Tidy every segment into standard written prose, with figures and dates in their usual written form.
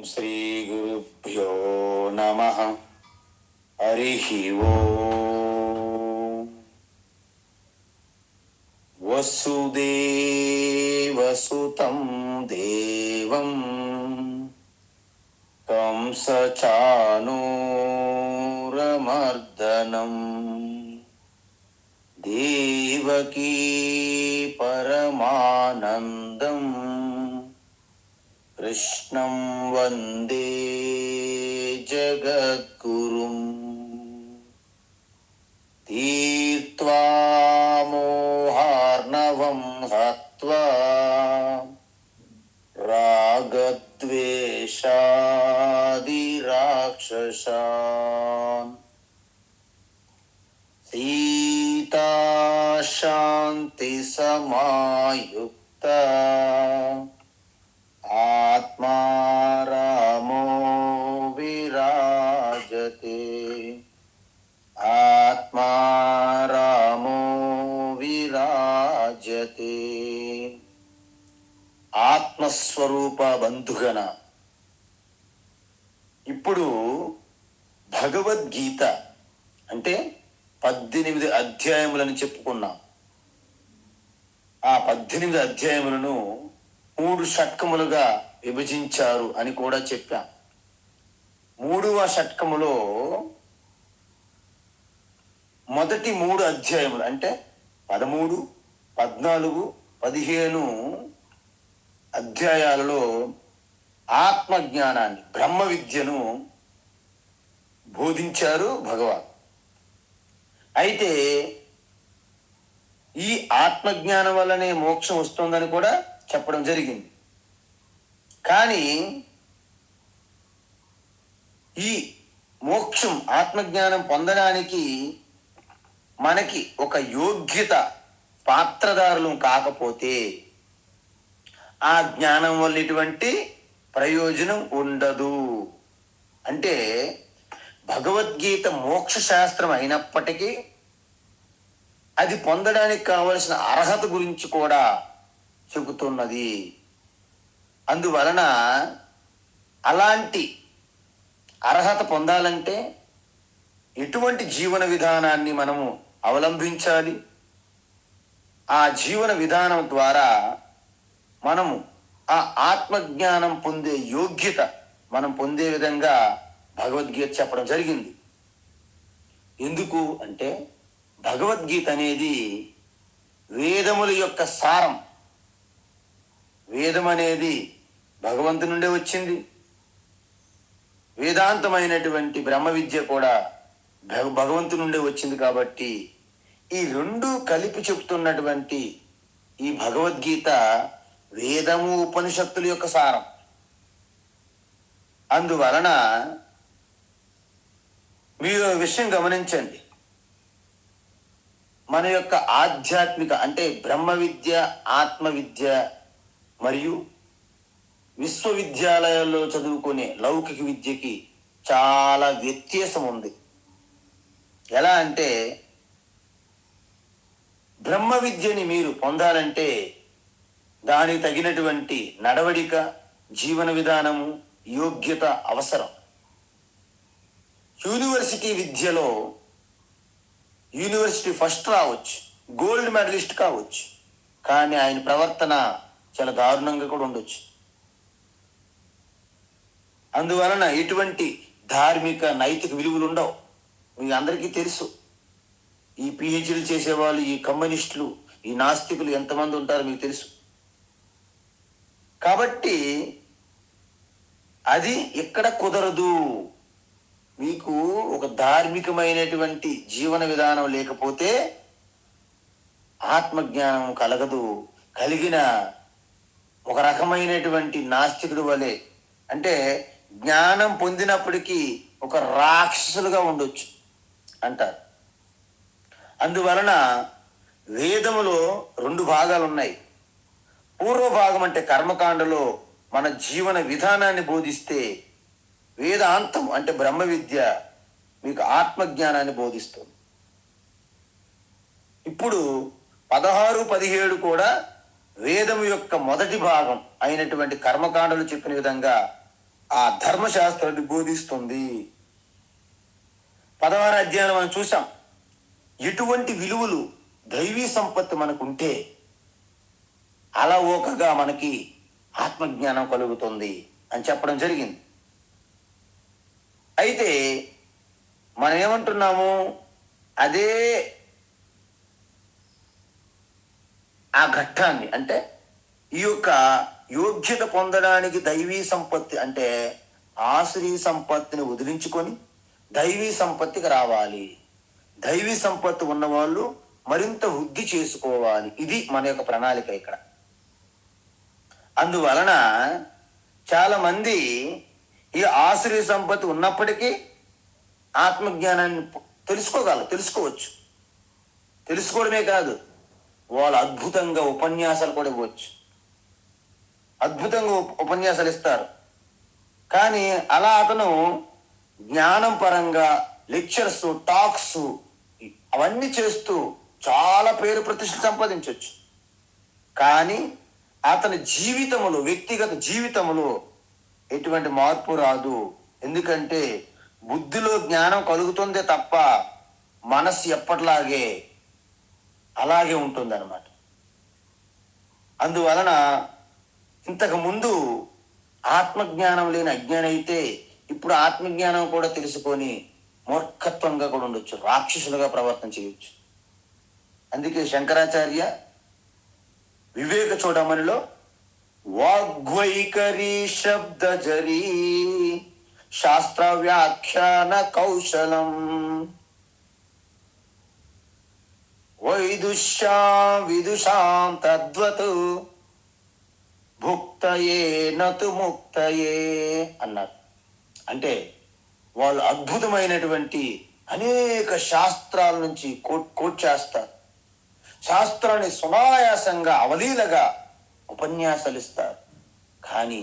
శ్రీ గురుభ్యో నమః. హరి ఓం. వసుదేవసుతం దేవం కంసచానూరమర్దనం దేవకీ పరమానందం కృష్ణం వందే జగద్గురుం. తీర్త్వా మోహార్ణవం హత్వా రాగద్వేషాది రాక్షసాన్ సీతా శాంతి సమాయుక్త ఆత్మా రామో విరాజతే. ఆత్మా రామో విరాజతే. ఆత్మస్వరూప బంధుగణ, ఇప్పుడు భగవద్గీత అంటే 18 అధ్యాయములని చెప్పుకున్నాం. ఆ 18 అధ్యాయములను 3 షట్కములుగా విభజించారు అని కూడా చెప్పాం. 3వ షట్కములో మొదటి 3 అధ్యాయములు అంటే 13, 14, 15 అధ్యాయాలలో ఆత్మజ్ఞానాన్ని, బ్రహ్మ విద్యను బోధించారు భగవాన్. అయితే ఈ ఆత్మజ్ఞానం వల్లనే మోక్షం వస్తుందని కూడా చెప్పడం జరిగింది. కానీ ఈ మోక్షం, ఆత్మజ్ఞానం పొందడానికి మనకి ఒక యోగ్యత, పాత్రదారులు కాకపోతే ఆ జ్ఞానం వల్ల ఎటువంటి ప్రయోజనం ఉండదు. అంటే భగవద్గీత మోక్ష శాస్త్రం అయినప్పటికీ అది పొందడానికి కావలసిన అర్హత గురించి కూడా చెబుతున్నది. అందువలన అలాంటి అర్హత పొందాలంటే ఎటువంటి జీవన విధానాన్ని మనము అవలంబించాలి, ఆ జీవన విధానం ద్వారా మనము ఆ ఆత్మజ్ఞానం పొందే యోగ్యత మనం పొందే విధంగా భగవద్గీత చెప్పడం జరిగింది. ఎందుకు అంటే భగవద్గీత అనేది వేదముల యొక్క సారం. వేదం అనేది భగవంతుని నుండే వచ్చింది. వేదాంతమైనటువంటి బ్రహ్మ విద్య కూడా భగవంతుని నుండే వచ్చింది. కాబట్టి ఈ 2 కలిపి చెప్తున్నటువంటి ఈ భగవద్గీత వేదము, ఉపనిషత్తుల యొక్క సారం. అందువలన మీరు విషయం గమనించండి, మన యొక్క ఆధ్యాత్మిక అంటే బ్రహ్మ విద్య, ఆత్మ విద్య మరియు విశ్వవిద్యాలయాల్లో చదువుకునే లౌకిక విద్యకి చాలా వ్యత్యాసం ఉంది. ఎలా అంటే బ్రహ్మ విద్యని మీరు పొందాలంటే దానికి తగినటువంటి నడవడిక, జీవన విధానము, యోగ్యత అవసరం. యూనివర్సిటీ విద్యలో యూనివర్సిటీ ఫస్ట్ రావచ్చు, గోల్డ్ మెడలిస్ట్ కావచ్చు, కానీ ఆయన ప్రవర్తన చాలా దారుణంగా కూడా ఉండొచ్చు. అందువలన ఎటువంటి ధార్మిక, నైతిక విలువలు ఉండవు. మీకు అందరికీ తెలుసు, ఈ పిహెచ్డీలు చేసేవాళ్ళు, ఈ కమ్యూనిస్టులు, ఈ నాస్తికులు ఎంతమంది ఉంటారో మీకు తెలుసు. కాబట్టి అది ఇక్కడ కుదరదు. మీకు ఒక ధార్మికమైనటువంటి జీవన విధానం లేకపోతే ఆత్మజ్ఞానం కలగదు. కలిగిన ఒక రకమైనటువంటి నాస్తికుడు వలె, అంటే జ్ఞానం పొందినప్పటికీ ఒక రాక్షసులుగా ఉండొచ్చు అంటారు. అందువలన వేదములో 2 భాగాలు ఉన్నాయి. పూర్వ భాగం అంటే కర్మకాండలో మన జీవన విధానాన్ని బోధిస్తే, వేదాంతం అంటే బ్రహ్మ విద్య మీకు ఆత్మజ్ఞానాన్ని బోధిస్తుంది. ఇప్పుడు 16, 17 కూడా వేదము యొక్క మొదటి భాగం అయినటువంటి కర్మకాండలు చెప్పిన విధంగా ఆ ధర్మశాస్త్రాన్ని బోధిస్తుంది. 16వ అధ్యాయంలో మనం చూసాం, ఎటువంటి విలువలు దైవీ సంపత్తి మనకుంటే అలవోకగా మనకి ఆత్మజ్ఞానం కలుగుతుంది అని చెప్పడం జరిగింది. అయితే మనం ఏమంటున్నాము, అదే ఆ ఘట్టాన్ని అంటే ఈ యొక్క యోగ్యత పొందడానికి దైవీ సంపత్తి అంటే ఆశ్రీ సంపత్తిని వదిలించుకొని దైవీ సంపత్తికి రావాలి. దైవీ సంపత్తి ఉన్నవాళ్ళు మరింత వృద్ధి చేసుకోవాలి. ఇది మన యొక్క ప్రణాళిక ఇక్కడ. అందువలన చాలా మంది ఈ ఆశ్రీ సంపత్తి ఉన్నప్పటికీ ఆత్మజ్ఞానాన్ని తెలుసుకోవచ్చు. తెలుసుకోవడమే కాదు, వాళ్ళు అద్భుతంగా ఉపన్యాసాలు కూడా ఇవ్వచ్చు, అద్భుతంగా ఉపన్యాసాలు ఇస్తారు. కానీ అలా అతను జ్ఞానం పరంగా లెక్చర్స్, టాక్స్ అవన్నీ చేస్తూ చాలా పేరు ప్రతిష్టలు సంపాదించవచ్చు. కానీ అతని జీవితంలో, వ్యక్తిగత జీవితంలో ఎటువంటి మార్పు రాదు. ఎందుకంటే బుద్ధిలో జ్ఞానం కలుగుతుందే తప్ప మనసు ఎప్పటిలాగే అలాగే ఉంటుంది అన్నమాట. అందువలన ఇంతకు ముందు ఆత్మజ్ఞానం లేని అజ్ఞానం అయితే ఇప్పుడు ఆత్మజ్ఞానం కూడా తెలుసుకొని మూర్ఖత్వంగా కూడా ఉండొచ్చు, రాక్షసులుగా ప్రవర్తన చేయొచ్చు. అందుకే శంకరాచార్య వివేక చూడమనిలో వాగ్వైఖరి శబ్దజరీ శాస్త్ర వ్యాఖ్యాన కౌశలం వైదుష్యాం విదుషాం తద్వత్ భుక్తయే నతు ముక్తయే అన్నారు. అంటే వాళ్ళు అద్భుతమైనటువంటి అనేక శాస్త్రాల నుంచి కోట్ చేస్తారు. శాస్త్రాన్ని సునాయాసంగా అవలీలగా ఉపన్యాసాలు ఇస్తారు. కానీ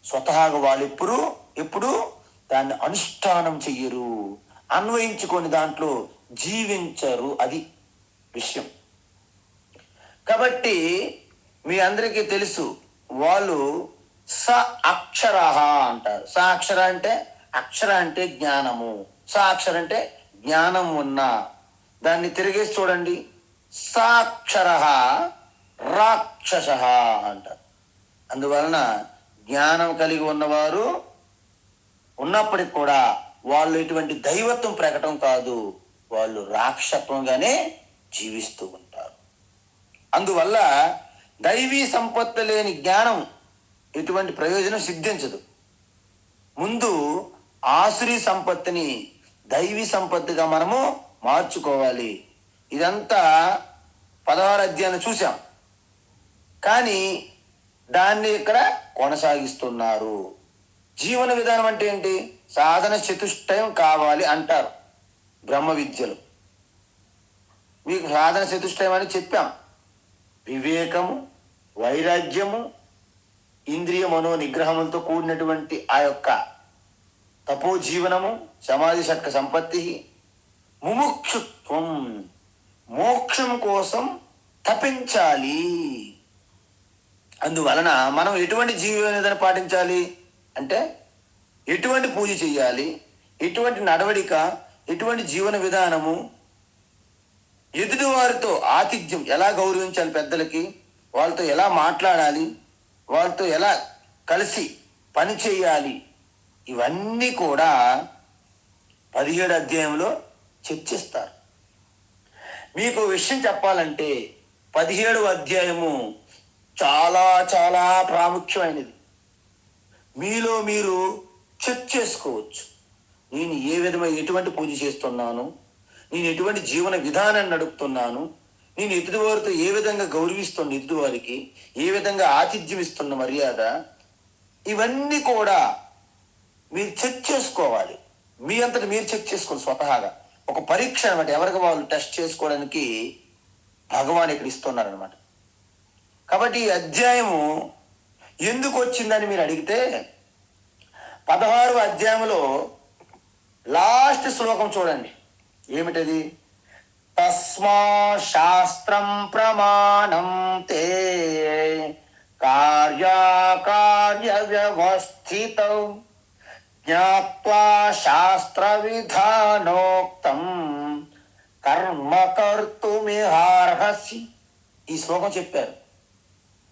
స్వతహాగా వాళ్ళు ఎప్పుడు దాన్ని అనుష్ఠానం చెయ్యరు, అన్వయించుకొని దాంట్లో జీవించరు. అది విషయం. కాబట్టి మీ అందరికీ తెలుసు, వాళ్ళు స అక్షర అంటారు. స అక్షర అంటే, అక్షర అంటే జ్ఞానము, స అక్షర అంటే జ్ఞానం ఉన్న. దాన్ని తిరిగేసి చూడండి, సాక్షర రాక్షస అంటారు. అందువలన జ్ఞానం కలిగి ఉన్నవారు ఉన్నప్పటికి కూడా వాళ్ళు ఎటువంటి దైవత్వం ప్రకటన కాదు, వాళ్ళు రాక్షసత్వంగానే జీవిస్తూ ఉంటారు. అందువల్ల దైవీ సంపత్తి లేని జ్ఞానం ఎటువంటి ప్రయోజనం సిద్ధించదు. ముందు ఆశ్రీ సంపత్తిని దైవీ సంపత్తిగా మనము మార్చుకోవాలి. ఇదంతా 16వ అధ్యాయం చూసాం. కానీ దాన్ని ఇక్కడ కొనసాగిస్తున్నారు. జీవన విధానం అంటే ఏంటి? సాధన చతుష్టయం కావాలి అంటారు బ్రహ్మ విద్యలు. మీకు సాధన చతుష్టయం అని చెప్పాం. వివేకము, వైరాగ్యము, ఇంద్రియ మనో నిగ్రహములతో కూడినటువంటి ఆ యొక్క తపోజీవనము, సమాధి షట్క సంపత్తి, ముముక్షుత్వం, మోక్షం కోసం తపించాలి. అందువలన మనం ఎటువంటి జీవన విధానం పాటించాలి అంటే, ఎటువంటి పూజ చేయాలి, ఎటువంటి నడవడిక, ఎటువంటి జీవన విధానము, ఎదుటి వారితో ఆతిథ్యం ఎలా గౌరవించాలి, పెద్దలకి వాళ్ళతో ఎలా మాట్లాడాలి, వాళ్ళతో ఎలా కలిసి పని చేయాలి, ఇవన్నీ కూడా 17వ అధ్యాయంలో చర్చిస్తారు. మీకు విషయం చెప్పాలంటే 17వ అధ్యాయము చాలా చాలా ప్రాముఖ్యమైనది. మీలో మీరు చెక్ చేసుకోవచ్చు. నేను ఏ విధమైన ఎటువంటి పూజ చేస్తున్నాను, నేను ఎటువంటి జీవన విధానాన్ని నడుపుతున్నాను, నేను ఎదుటివారితో ఏ విధంగా గౌరవిస్తున్న, ఎదుటివారికి ఏ విధంగా ఆతిథ్యం ఇస్తున్న మర్యాద, ఇవన్నీ కూడా మీరు చెక్ చేసుకోవాలి. మీ అంతటి మీరు చెక్ చేసుకోవాలి స్వతహాగా. ఒక పరీక్ష అనమాట, ఎవరికి వాళ్ళు టెస్ట్ చేసుకోవడానికి భగవాన్ ఇక్కడ ఇస్తున్నారనమాట. కాబట్టి ఈ అధ్యాయము ఎందుకు వచ్చిందని మీరు అడిగితే, 16వ అధ్యాయంలో లాస్ట్ శ్లోకం చూడండి. ఏమిటది? తస్మా శాస్త్రం ప్రమాణం తే కార్యాకార్య వ్యవస్థితం స్థితౌ జ్ఞాత్వా శాస్త్ర విధానోక్తం కర్మ కర్తుమిహార్హసి. ఈ శ్లోకం చెప్పారు.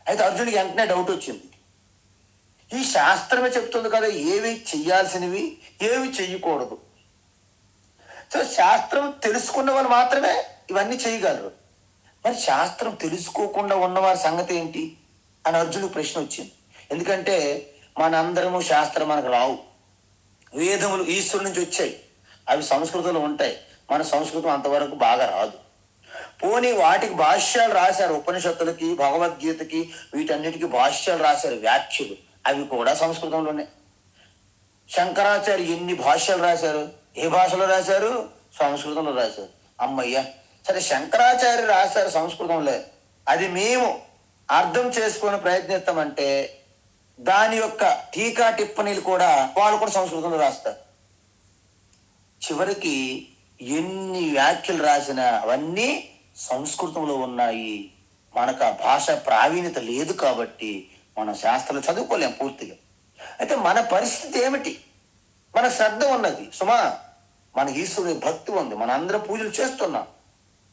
అయితే అర్జునుడికి వెంటనే డౌట్ వచ్చింది. ఈ శాస్త్రమే చెప్తుంది కదా ఏవి చెయ్యాల్సినవి ఏవి చెయ్యకూడదు. సో శాస్త్రం తెలుసుకున్న వాళ్ళు మాత్రమే ఇవన్నీ చేయగలరు. మరి శాస్త్రం తెలుసుకోకుండా ఉన్నవారి సంగతి ఏంటి అని అర్జునుడికి ప్రశ్న వచ్చింది. ఎందుకంటే మనందరము శాస్త్రం మనకు రావు. వేదములు ఈశ్వరు నుంచి వచ్చాయి, అవి సంస్కృతంలో ఉంటాయి. మన సంస్కృతం అంతవరకు బాగా రాదు. పోనీ వాటికి భాష్యాలు రాశారు, ఉపనిషత్తులకి భగవద్గీతకి వీటన్నిటికీ భాష్యాలు రాశారు, వ్యాఖ్యలు, అవి కూడా సంస్కృతంలోనే. శంకరాచార్య ఎన్ని భాష్యాలు రాశారు, ఏ భాషలో రాశారు? సంస్కృతంలో రాశారు. అమ్మయ్య, సరే శంకరాచార్య రాశారు సంస్కృతంలో, అది మేము అర్థం చేసుకుని ప్రయత్నిస్తామంటే దాని యొక్క టీకా టిప్పణీలు కూడా వాళ్ళు కూడా సంస్కృతంలో రాస్తారు. చివరికి ఎన్ని వ్యాఖ్యలు రాసినా అవన్నీ సంస్కృతంలో ఉన్నాయి. మనకు ఆ భాష ప్రావీణ్యత లేదు కాబట్టి మనం శాస్త్రాలు చదువుకోలేం పూర్తిగా. అయితే మన పరిస్థితి ఏమిటి? మన శ్రద్ధ ఉన్నది సుమా, మన ఈశ్వరుడి భక్తి ఉంది, మన అందరం పూజలు చేస్తున్నాం,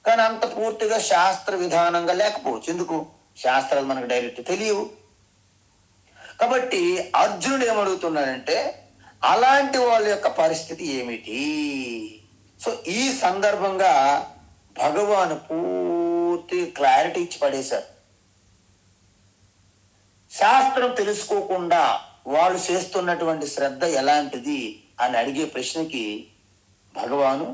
కానీ అంత పూర్తిగా శాస్త్ర విధానంగా లేకపోవచ్చు. ఎందుకు? శాస్త్రాలు మనకు డైరెక్ట్ తెలియవు. కాబట్టి అర్జునుడు ఏమడుగుతున్నాడంటే అలాంటి వాళ్ళ యొక్క పరిస్థితి ఏమిటి? సో ఈ సందర్భంగా భగవాను పూర్తి క్లారిటీ ఇచ్చి పడేశారు. శాస్త్రం తెలుసుకోకుండా వాళ్ళు చేస్తున్నటువంటి శ్రద్ధ ఎలాంటిది అని అడిగే ప్రశ్నకి భగవాను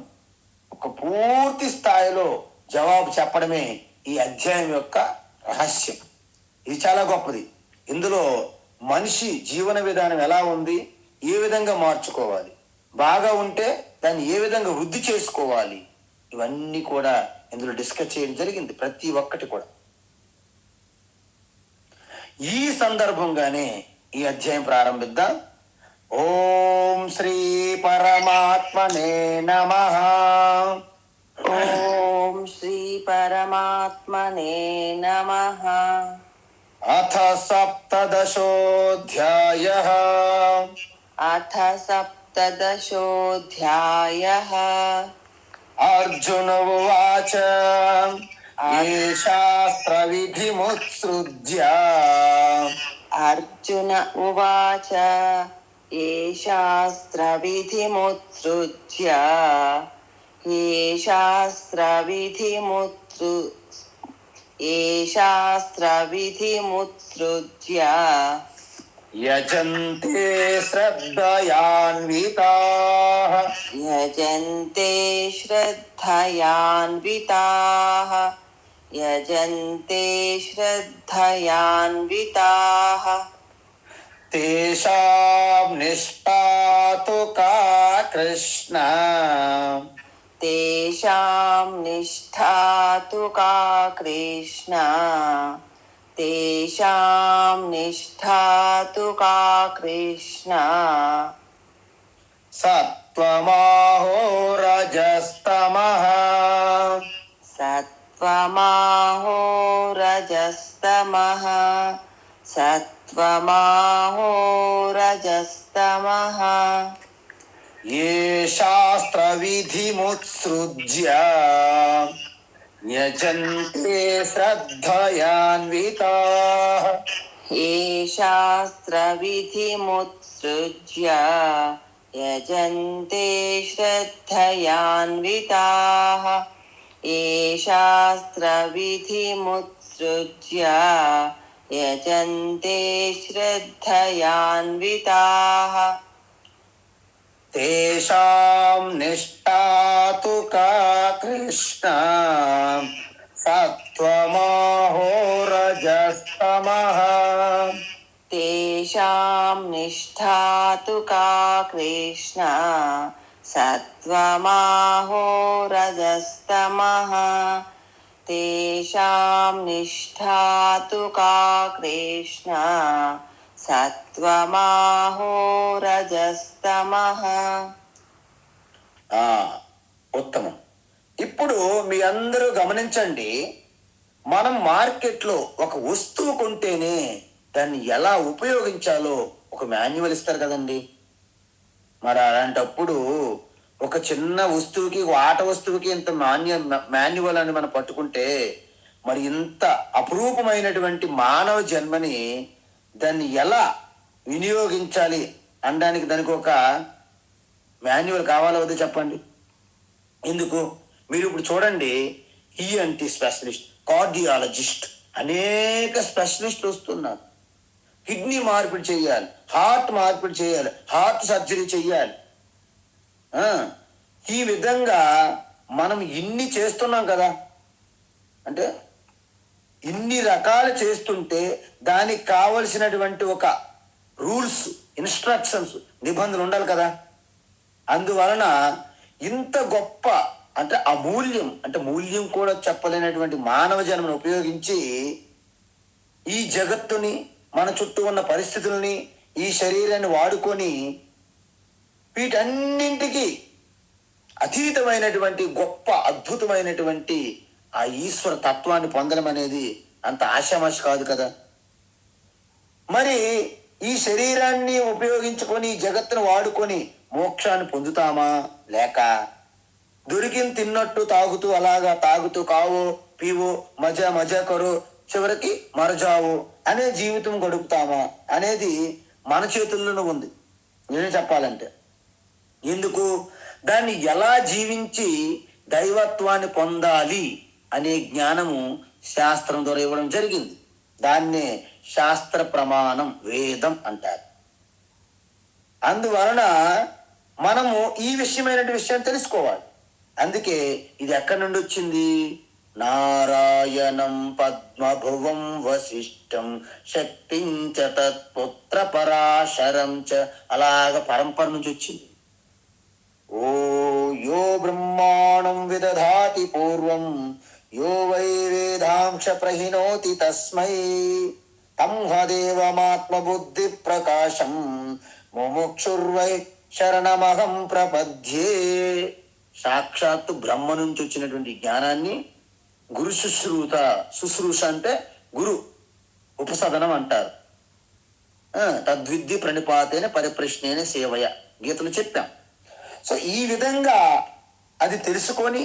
ఒక పూర్తి స్థాయిలో జవాబు చెప్పడమే ఈ అధ్యాయం యొక్క రహస్యం. ఇది చాలా గొప్పది. ఇందులో మనిషి జీవన విధానం ఎలా ఉంది, ఏ విధంగా మార్చుకోవాలి, బాగా ఉంటే దాన్ని ఏ విధంగా వృద్ధి చేసుకోవాలి, ఇవన్నీ కూడా ఇందులో డిస్కస్ చేయడం జరిగింది, ప్రతి ఒక్కటి కూడా. ఈ సందర్భంగానే ఈ అధ్యాయం ప్రారంభిద్దాం. ఓం శ్రీ పరమాత్మనే నమః. ఓం శ్రీ పరమాత్మనే నమః. అథ సప్తదశోऽధ్యాయః. అథ సప్తదశోऽధ్యాయః. అర్జున ఉవాచ ఏ శాస్త్ర విధిముత్సృజ్య. అర్జున ఉవాచ ఏ శాస్త్ర విధిముత్సృజ్య. ఏ శాస్త్ర విధిముత్సృజ్య. యజంతే శ్రద్ధయాన్వితాః. యజంతే శ్రద్ధయాన్వితాః. యజంతే శ్రద్ధయాన్వితాః. తేషాం నిష్ఠాతు కా కృష్ణ. తేషాం నిష్ఠాతు కా కృష్ణ. తేషాం నిష్ఠాతు కా కృష్ణ. సత్వమాహో రజస్తమః. సత్వమాహో రజస్తమః. సత్వమాహో రజస్తమః. ఏ శాస్త్ర విధిముత్సృజ్య యజంతే శ్రద్ధయాన్వితాః. ఏ శాస్త్ర విధిముత్సృజ్య యజంతే శ్రద్ధయాన్వితాః. ఏ శాస్త్ర విధిముత్సృజ్య యజంతే శ్రద్ధయాన్వితాః. తేషాం నిష్ఠాతు కా కృష్ణ. సత్వమాహో రజస్తమః. తేషాం నిష్ఠాతు కా కృష్ణ. సత్వమాహో రజస్తమః. తేషాం నిష్ఠాతు కా కృష్ణ. సత్వమాహో రజస్తమః. ఉత్తమం. ఇప్పుడు మీ అందరూ గమనించండి, మనం మార్కెట్లో ఒక వస్తువు కొంటేనే దాన్ని ఎలా ఉపయోగించాలో ఒక మాన్యువల్ ఇస్తారు కదండి. మరి అలాంటప్పుడు ఒక చిన్న వస్తువుకి, ఒక ఆట వస్తువుకి ఇంత మాన్యువల్ అని మనం పట్టుకుంటే, మరి ఇంత అపురూపమైనటువంటి మానవ జన్మని దాన్ని ఎలా వినియోగించాలి అనడానికి దానికి ఒక మాన్యువల్ కావాలో వద్దో చెప్పండి. ఎందుకు? మీరు ఇప్పుడు చూడండి, ఈఎన్టీ స్పెషలిస్ట్, కార్డియాలజిస్ట్, అనేక స్పెషలిస్టులు వస్తున్నారు. కిడ్నీ మార్పిడి చేయాలి, హార్ట్ మార్పిడి చేయాలి, హార్ట్ సర్జరీ చేయాలి. ఈ విధంగా మనం ఇన్ని చేస్తున్నాం కదా. అంటే ఇన్ని రకాలు చేస్తుంటే దానికి కావలసినటువంటి ఒక రూల్స్, ఇన్స్ట్రక్షన్స్, నిబంధనలు ఉండాలి కదా. అందువలన ఇంత గొప్ప అంటే అమూల్యం, అంటే మూల్యం కూడా చెప్పలేనటువంటి మానవ జన్మను ఉపయోగించి ఈ జగత్తుని, మన చుట్టూ ఉన్న పరిస్థితుల్ని, ఈ శరీరాన్ని వాడుకొని వీటన్నింటికి అతీతమైనటువంటి గొప్ప అద్భుతమైనటువంటి ఆ ఈశ్వర తత్వాన్ని పొందడం అనేది అంత ఆశామాష కాదు కదా. మరి ఈ శరీరాన్ని ఉపయోగించుకొని జగత్తును వాడుకొని మోక్షాన్ని పొందుతామా, లేక దొరికింది తిన్నట్టు తాగుతూ, అలాగా తాగుతూ కావో పీవో మజా మజా కరో చివరికి మరజావో అనే జీవితం గడుపుతామా అనేది మన చేతుల్లోనే ఉంది. నేను చెప్పాలంటే ఎందుకు, దాన్ని ఎలా జీవించి దైవత్వాన్ని పొందాలి అనే జ్ఞానము శాస్త్రం ద్వారా ఇవ్వడం జరిగింది. దాన్నే శాస్త్ర ప్రమాణం, వేదం అంటారు. అందువలన మనము ఈ విషయాన్ని తెలుసుకోవాలి. అందుకే ఇది ఎక్కడి నుండి వచ్చింది? నారాయణం పద్మభువం వశిష్టం శక్తించ తత్పుత్ర పరాశరం చ, అలాగ పరంపర నుంచి వచ్చింది. ఓ యో బ్రహ్మాణం విదధాతి పూర్వం యో వై వేదాంశ ప్రహినోతి తస్మై తం హదేవమాత్మ బుద్ధి ప్రకాశం ముముక్షుర్వై శరణమహం ప్రపద్యే. సాక్షాత్తు బ్రహ్మ నుంచి వచ్చినటువంటి జ్ఞానాన్ని గురు శుశ్రూష అంటే గురు ఉపసదనం అంటారు. తద్విద్య ప్రణిపాతేన పరిప్రశ్నేన సేవయ గీతలు చెప్పాం. సో ఈ విధంగా అది తెలుసుకొని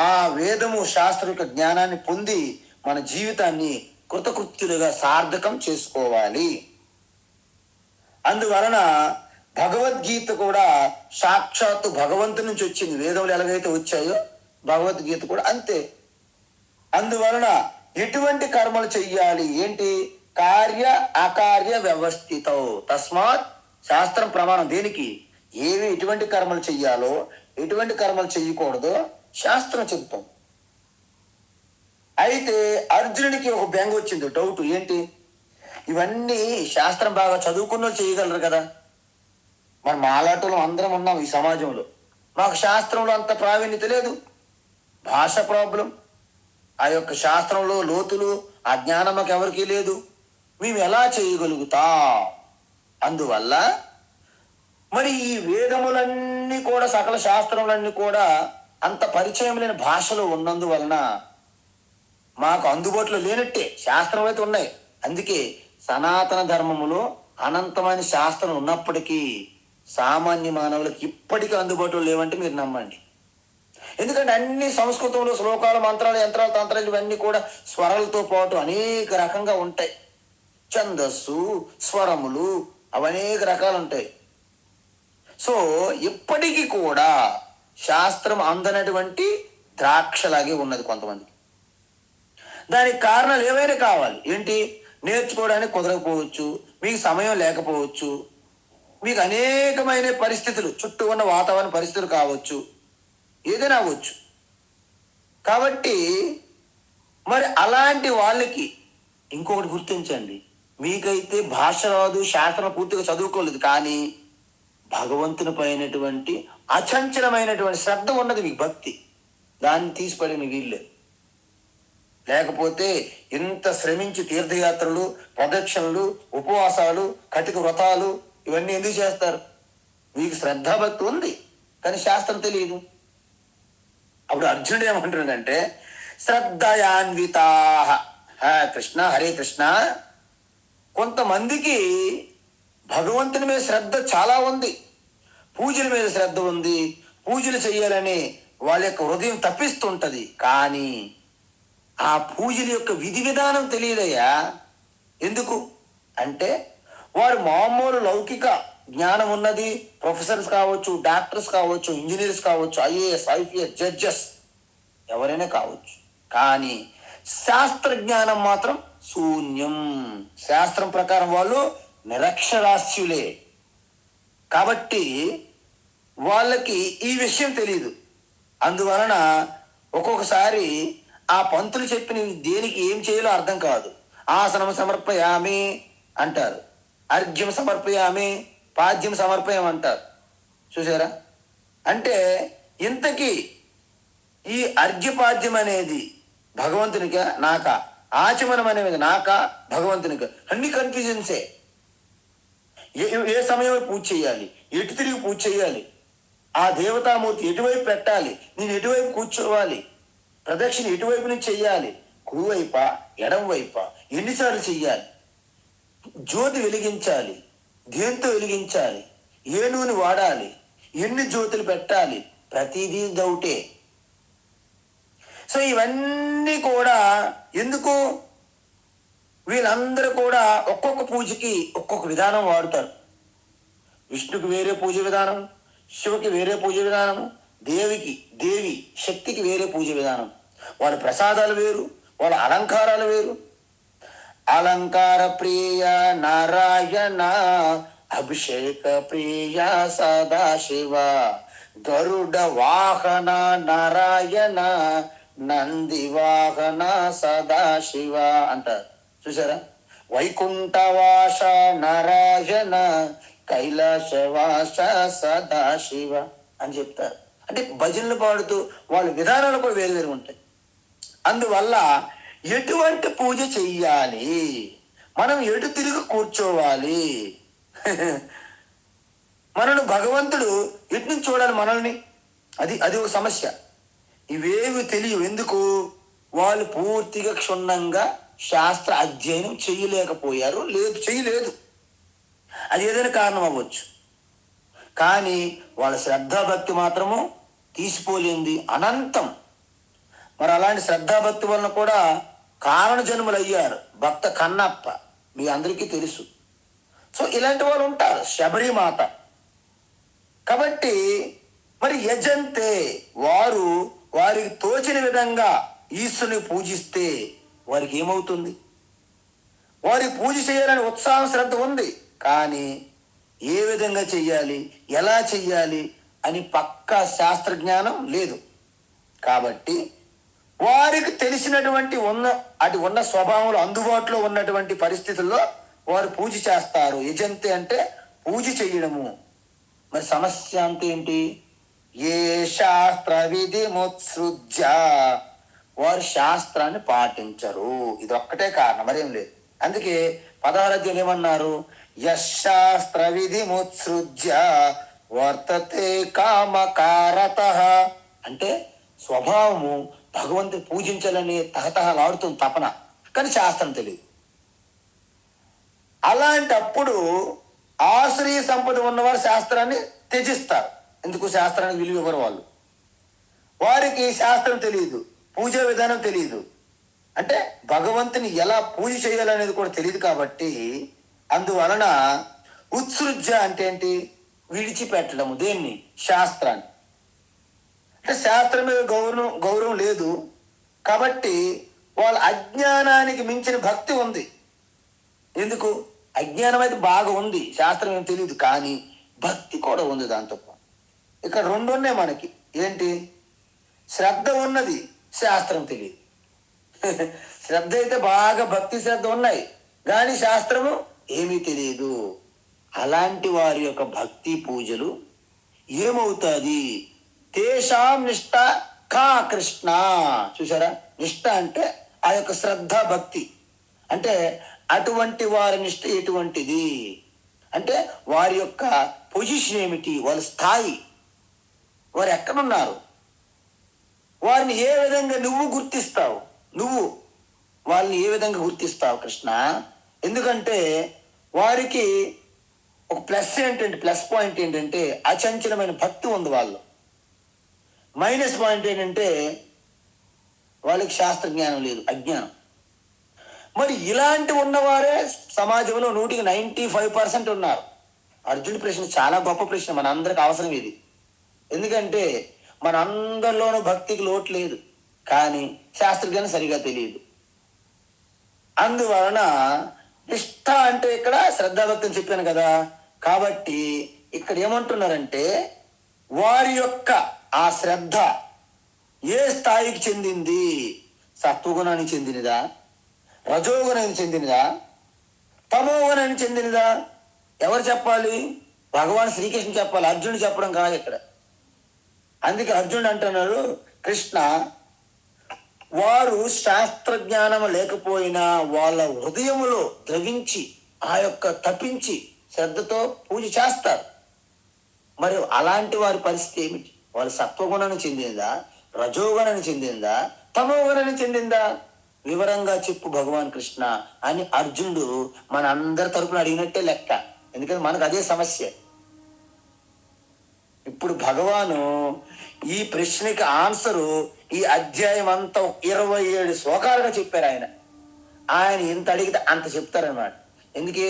ఆ వేదము శాస్త్ర యొక్క జ్ఞానాన్ని పొంది మన జీవితాన్ని కృతకృత్యులుగా సార్థకం చేసుకోవాలి. అందువలన భగవద్గీత కూడా సాక్షాత్తు భగవంతుని నుంచి వచ్చింది. వేదములు ఎలాగైతే వచ్చాయో భగవద్గీత కూడా అంతే. అందువలన ఎటువంటి కర్మలు చెయ్యాలి, ఏంటి, కార్య అకార్య వ్యవస్థితో తస్మాత్ శాస్త్రం ప్రమాణం. దేనికి, ఏవి ఎటువంటి కర్మలు చెయ్యాలో ఎటువంటి కర్మలు చెయ్యకూడదో శాస్త్రం చెబుతాం. అయితే అర్జునుడికి ఒక బెంగ వచ్చింది, డౌట్. ఏంటి, ఇవన్నీ శాస్త్రం బాగా చదువుకున్న చేయగలరు కదా, మరి మాలాటలో అందరం ఉన్నాం ఈ సమాజంలో, మాకు శాస్త్రంలో అంత ప్రావీణ్యత లేదు, భాష ప్రాబ్లం, ఆ యొక్క శాస్త్రంలో లోతులు ఆ జ్ఞానం మాకు ఎవరికీ లేదు, మేము ఎలా చేయగలుగుతా? అందువల్ల మరి ఈ వేదములన్నీ కూడా, సకల శాస్త్రములన్నీ కూడా అంత పరిచయం లేని భాషలో ఉన్నందువలన మాకు అందుబాటులో లేనట్టే. శాస్త్రం అయితే ఉన్నాయి. అందుకే సనాతన ధర్మములో అనంతమైన శాస్త్రం ఉన్నప్పటికీ సామాన్య మానవులకు ఇప్పటికీ అందుబాటులో లేవంటే మీరు నమ్మండి. ఎందుకంటే అన్ని సంస్కృతంలో శ్లోకాలు, మంత్రాలు, యంత్రాలు, తంత్రాలు ఇవన్నీ కూడా స్వరాలతో పాటు అనేక రకంగా ఉంటాయి. ఛందస్సు, స్వరములు అవి అనేక రకాలు ఉంటాయి. సో ఇప్పటికీ కూడా శాస్త్రం అందనటువంటి ద్రాక్షలాగే ఉన్నది కొంతమంది. దానికి కారణాలు ఏవైనా కావాలి. ఏంటి, నేర్చుకోవడానికి కుదరకపోవచ్చు, మీకు సమయం లేకపోవచ్చు, మీకు అనేకమైన పరిస్థితులు, చుట్టూ ఉన్న వాతావరణ పరిస్థితులు కావచ్చు, ఏదైనా అవ్వచ్చు. కాబట్టి మరి అలాంటి వాళ్ళకి ఇంకొకటి గుర్తించండి, మీకైతే భాష రాదు, శాస్త్రం పూర్తిగా చదువుకోలేదు, కానీ భగవంతుని పైనటువంటి అచంచలమైనటువంటి శ్రద్ధ ఉన్నది, మీకు భక్తి, దాన్ని తీసిపడిన వీళ్ళే. లేకపోతే ఇంత శ్రమించి తీర్థయాత్రలు, ప్రదక్షిణలు, ఉపవాసాలు, కటిక వ్రతాలు ఇవన్నీ ఎందుకు చేస్తారు? మీకు శ్రద్ధాభక్తి ఉంది కానీ శాస్త్రం తెలియదు. అప్పుడు అర్జునుడు ఏమంటున్నాడంటే, శ్రద్ధయాన్వితా, కృష్ణ, హరే కృష్ణ, కొంతమందికి భగవంతుని మీద శ్రద్ధ చాలా ఉంది, పూజల మీద శ్రద్ధ ఉంది, పూజలు చేయాలని వాళ్ళ యొక్క హృదయం తప్పిస్తుంటది. కానీ ఆ పూజల యొక్క విధి విధానం తెలియదయ్యా. ఎందుకు అంటే వారు మామూలు లౌకిక జ్ఞానం ఉన్నది, ప్రొఫెసర్స్ కావచ్చు, డాక్టర్స్ కావచ్చు, ఇంజనీర్స్ కావచ్చు, ఐఏఎస్, ఐపీఎస్, జడ్జెస్ ఎవరైనా కావచ్చు. కానీ శాస్త్ర జ్ఞానం మాత్రం శూన్యం. శాస్త్రం ప్రకారం వాళ్ళు నిరక్షరాస్యులే. కాబట్టి వాళ్ళకి ఈ విషయం తెలియదు. అందువలన ఒక్కొక్కసారి ఆ పంతులు చెప్పిన దేనికి ఏం చేయాలో అర్థం కాదు. ఆసనం సమర్పయామి అంటారు, అర్ఘ్యం సమర్పయామి, పాద్యం సమర్పయామంటారు. చూసారా? అంటే ఇంతకీ ఈ అర్ఘ్యపాద్యం అనేది భగవంతునికా నాకా, ఆచమనం అనేది నాకా భగవంతునికా, అన్ని కన్ఫ్యూజన్సే. ఏ సమయంలో పూజ చేయాలి, ఎటు తిరిగి పూజ చేయాలి, ఆ దేవతామూర్తి ఎటువైపు పెట్టాలి, నేను ఎటువైపు కూర్చోవాలి, ప్రదక్షిణ ఎటువైపు నుంచి చెయ్యాలి, కుడివైపా ఎడం వైపా, ఎన్నిసార్లు చెయ్యాలి, జ్యోతి వెలిగించాలి, దేంతో వెలిగించాలి, ఏ నూనె వాడాలి, ఎన్ని జ్యోతులు పెట్టాలి, ప్రతిదీ డౌటే. సో ఇవన్నీ కూడా ఎందుకు? వీళ్ళందరూ కూడా ఒక్కొక్క పూజకి ఒక్కొక్క విధానం వాడుతారు. విష్ణుకి వేరే పూజ విధానం, శివకి వేరే పూజ విధానం, దేవి శక్తికి వేరే పూజ విధానం. వాళ్ళ ప్రసాదాలు వేరు, వాళ్ళ అలంకారాలు వేరు. అలంకార ప్రియ నారాయణ, అభిషేక ప్రియ సదాశివ, గరుడ వాహన నారాయణ, నంది వాహన సదాశివ అంటారు. చూసారా? వైకుంఠవాస నారాయణ, కైలాసవాస సదాశివ అని చెప్తారు. అంటే భజనలు పాడుతూ వాళ్ళ విధానాలు కూడా వేరు వేరు ఉంటాయి. అందువల్ల ఎటువంటి పూజ చెయ్యాలి, మనం ఎటు తిరిగి కూర్చోవాలి, మనను భగవంతుడు ఎటు నుంచి చూడాలి మనల్ని, అది ఒక సమస్య. ఇవేవి తెలియవు. ఎందుకు? వాళ్ళు పూర్తిగా క్షుణ్ణంగా శాస్త్ర అధ్యయనం చేయలేకపోయారు, చేయలేదు. అది ఏదైనా కారణం అవ్వచ్చు. కానీ వాళ్ళ శ్రద్ధాభక్తి మాత్రము తీసిపోలేంది, అనంతం. మరి అలాంటి శ్రద్ధాభక్తి వలన కూడా కారణ జన్మలు అయ్యారు. భక్త కన్నప్ప మీ అందరికీ తెలుసు. సో ఇలాంటి వాళ్ళు ఉంటారు, శబరిమాత. కాబట్టి మరి యజంతే, వారికి తోచిన విధంగా ఈశ్వరుని పూజిస్తే వారికి ఏమవుతుంది? వారికి పూజ చేయాలని ఉత్సాహం, శ్రద్ధ ఉంది. కానీ ఏ విధంగా చెయ్యాలి, ఎలా చెయ్యాలి అని పక్కా శాస్త్ర జ్ఞానం లేదు. కాబట్టి వారికి తెలిసినటువంటి ఉన్న స్వభావంలో అందుబాటులో ఉన్నటువంటి పరిస్థితుల్లో వారు పూజ చేస్తారు. యజంతే అంటే పూజ చెయ్యడము. మరి సమస్య అంతే ఏంటి? ఏ శాస్త్ర విధి ముత్సృజ్య, వారు శాస్త్రాన్ని పాటించరు. ఇది ఒక్కటే కారణం, మరేం లేదు. అందుకే 16వ అధ్యాయం ఏమన్నారు? యశాస్త్ర విధి ముత్సృజ్య వర్తతే కామకారతః. అంటే స్వభావము భగవంతుని పూజించాలని తహతహలాడుతుంది తపన, కానీ శాస్త్రం తెలియదు. అలాంటప్పుడు ఆశ్రయ సంపద ఉన్నవారు శాస్త్రాన్ని త్యజిస్తారు. ఎందుకు? శాస్త్రానికి విలువ ఇవ్వరు వాళ్ళు. వారికి శాస్త్రం తెలియదు, పూజా విధానం తెలియదు. అంటే భగవంతుని ఎలా పూజ చేయాలనేది కూడా తెలియదు. కాబట్టి అందువలన ఉత్సృజ్య అంటే ఏంటి? విడిచిపెట్టడము. దేన్ని? శాస్త్రాన్ని. అంటే శాస్త్రం మీద గౌరవం లేదు. కాబట్టి వాళ్ళ అజ్ఞానానికి మించిన భక్తి ఉంది. ఎందుకు? అజ్ఞానం అయితే బాగా ఉంది, శాస్త్రం ఏం తెలియదు, కానీ భక్తి కూడా ఉంది దాంతో. ఇక్కడ రెండు ఉన్నాయి మనకి. ఏంటి? శ్రద్ధ ఉన్నది, శాస్త్రం తెలియదు. శ్రద్ధ అయితే బాగా భక్తి శ్రద్ధ ఉన్నాయి, కానీ శాస్త్రము ఏమీ తెలియదు. అలాంటి వారి యొక్క భక్తి పూజలు ఏమవుతుంది? తేషాం నిష్ట కా కృష్ణ. చూసారా? నిష్ట అంటే ఆ యొక్క శ్రద్ధ భక్తి. అంటే అటువంటి వారి నిష్ట ఎటువంటిది అంటే వారి యొక్క పొజిషన్ ఏమిటి, వాళ్ళ స్థాయి, వారు ఎక్కడున్నారు, వారిని ఏ విధంగా నువ్వు గుర్తిస్తావు? వాళ్ళని ఏ విధంగా గుర్తిస్తావు కృష్ణ? ఎందుకంటే వారికి ఒక ప్లస్ పాయింట్ ఏంటంటే అచంచలమైన భక్తి ఉంది వాళ్ళు. మైనస్ పాయింట్ ఏంటంటే వాళ్ళకి శాస్త్ర జ్ఞానం లేదు, అజ్ఞానం. మరి ఇలాంటి ఉన్నవారే సమాజంలో 95% ఉన్నారు. అర్జునుడి ప్రశ్న చాలా గొప్ప ప్రశ్న, మన అందరికి అవసరం ఇది. ఎందుకంటే మన అందరిలోనూ భక్తికి లోటు లేదు, కానీ శాస్త్రజ్ఞానం సరిగా తెలియదు. అందువలన నిష్ఠ అంటే ఇక్కడ శ్రద్ధాభక్తి అని చెప్పాను కదా. కాబట్టి ఇక్కడ ఏమంటున్నారంటే వారి యొక్క ఆ శ్రద్ధ ఏ స్థాయికి చెందింది? సత్వగుణానికి చెందినదా, రజోగుణానికి చెందినదా, తమోగుణానికి చెందినదా? ఎవరు చెప్పాలి? భగవాన్ శ్రీకృష్ణ చెప్పాలి, అర్జునుడు చెప్పడం కాదు ఇక్కడ. అందుకే అర్జునుడు అంటున్నాడు, కృష్ణ, వారు శాస్త్ర జ్ఞానం లేకపోయినా వాళ్ళ హృదయములో ద్రవించి ఆ యొక్క తపించి శ్రద్ధతో పూజ చేస్తారు. మరి అలాంటి వారి పరిస్థితి ఏమిటి? వాళ్ళు సత్వగుణాన్ని చెందిందా, రజోగుణాన్ని చెందిందా, తమోగుణాన్ని చెందిందా? వివరంగా చెప్పు భగవాన్ కృష్ణ అని అర్జునుడు మన అందరి తరపున అడిగినట్టే లెక్క. ఎందుకంటే మనకు అదే సమస్య. ఇప్పుడు భగవాను ఈ ప్రశ్నకి ఆన్సరు ఈ అధ్యాయం అంతా 27 శ్లోకాలుగా చెప్పారు ఆయన. ఆయన ఎంత అడిగితే అంత చెప్తారనమాట. ఎందుకే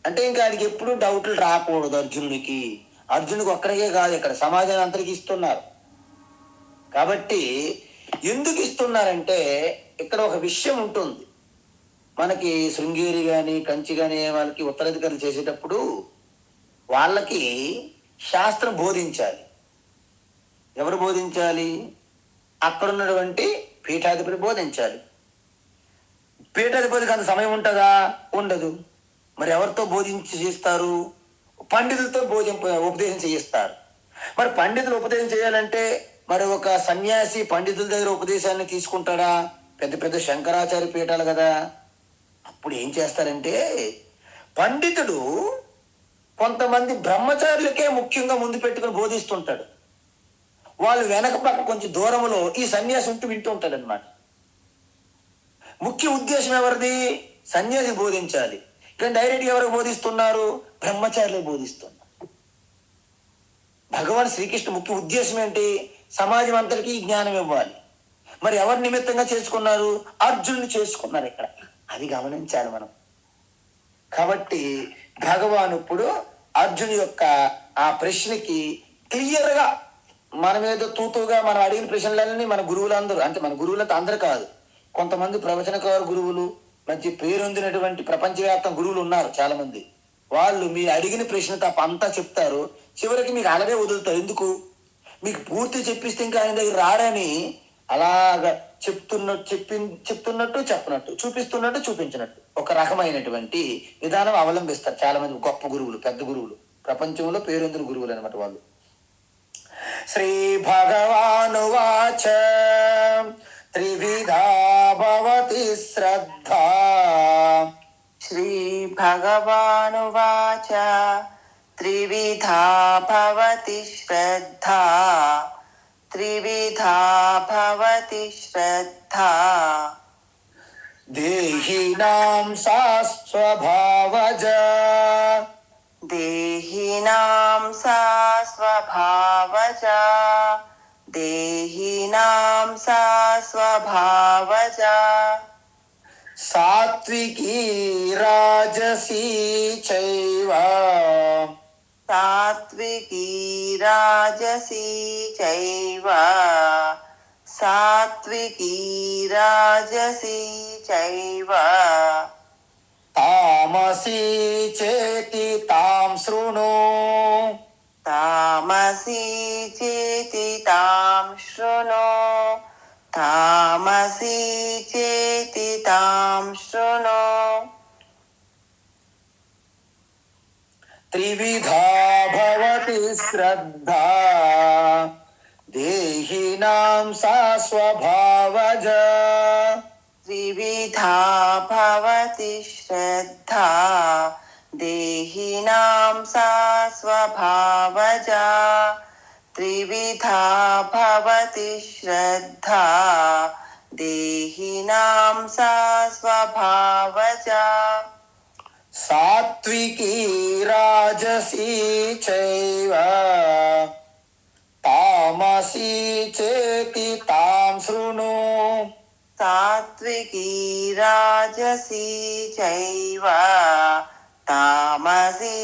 అంటే ఇంకా ఆయనకి ఎప్పుడు డౌట్లు రాకూడదు అర్జునుడికి. అర్జునుడికి ఒక్కడికే కాదు, ఇక్కడ సమాజాన్ని అందరికీ ఇస్తున్నారు. కాబట్టి ఎందుకు ఇస్తున్నారంటే ఇక్కడ ఒక విషయం ఉంటుంది. మనకి శృంగేరి కానీ కంచి కానీ వాళ్ళకి ఉత్తరాధికారులు చేసేటప్పుడు వాళ్ళకి శాస్త్రం బోధించాలి. ఎవరు బోధించాలి? అక్కడ ఉన్నటువంటి పీఠాధిపతి బోధించాలి. పీఠాధిపతికి అంత సమయం ఉంటుందా? ఉండదు. మరి ఎవరితో బోధించి చేస్తారు? పండితులతో ఉపదేశం చేయిస్తారు. మరి పండితులు ఉపదేశం చేయాలంటే మరి ఒక సన్యాసి పండితుల దగ్గర ఉపదేశాన్ని తీసుకుంటాడా? పెద్ద పెద్ద శంకరాచార్య పీఠాలు కదా. అప్పుడు ఏం చేస్తారంటే పండితుడు కొంతమంది బ్రహ్మచారులకే ముఖ్యంగా ముందు పెట్టుకుని బోధిస్తుంటాడు. వాళ్ళు వెనక పక్క కొంచెం దూరంలో ఈ సన్యాసి ఉంటూ వింటూ ఉంటాడు అనమాట. ముఖ్య ఉద్దేశం ఎవరిది? సన్యాసి బోధించాలి. కానీ డైరెక్ట్ ఎవరు బోధిస్తున్నారు? బ్రహ్మచారులే బోధిస్తున్నారు. భగవాన్ శ్రీకృష్ణ ముఖ్య ఉద్దేశం ఏంటి? సమాజం అంతటికీ జ్ఞానం ఇవ్వాలి. మరి ఎవరు నిమిత్తంగా చేసుకున్నారు? అర్జునుని చేసుకున్నారు ఇక్కడ. అది గమనించాలి మనం. కాబట్టి భగవాన్ ఇప్పుడు అర్జును యొక్క ఆ ప్రశ్నకి క్లియర్గా మనం ఏదో తూతుగా మనం అడిగిన ప్రశ్నలన్నీ మన గురువులందరూ, అంటే మన గురువులంతా అందరూ కాదు, కొంతమంది ప్రవచనకారు గురువులు, మంచి పేరొందినటువంటి ప్రపంచవ్యాప్తం గురువులు ఉన్నారు చాలా మంది. వాళ్ళు మీరు అడిగిన ప్రశ్న తప్ప అంతా చెప్తారు. చివరికి మీకు అలాగే వదులుతారు. ఎందుకు? మీకు పూర్తి చెప్పిస్తే ఇంకా ఆయన దగ్గర రాడని అలాగా చెప్తున్నట్టు చెప్పనట్టు, చూపిస్తున్నట్టు చూపించినట్టు ఒక రకమైనటువంటి విధానం అవలంబిస్తారు చాలా మంది గొప్ప గురువులు, పెద్ద గురువులు, ప్రపంచంలో పేరొందిన గురువులు అనమాట వాళ్ళు. శ్రీ భగవానువాచ త్రివిధా భవతి శ్రద్ధా. శ్రీ భగవానువాచ త్రివిధా భవతి శ్రద్ధా. త్రివిధా భవతి శ్రద్ధా. దేహినాం సా స్వభావజ. దేహినాం సా స్వభావజ. దేహినాం సా స్వభావజ. సాత్వికీ రాజసీ చైవ. సాత్వికీ రాజసీ చైవ. సాత్వికీ రాజసీ చైవ. తామసీ చేతి తాం శృణు. తామసీ చేతి తాం శృణు. తామసీ చేతి తాం శృణు. త్రివిధా భవతి శ్రద్ధా. దేహినాం సా స్వభావజ. త్రివిధా భవతి శ్రద్ధా. దేహినాం సా స్వభావజ. త్రివిధా భవతి శ్రద్ధా. దేహినాం సా స్వభావజ. సాత్వికీ రాజసీ చైవ తామసీ చేతి తాం శృణు. సాత్వికీ రాజసీ చైవ తామసీ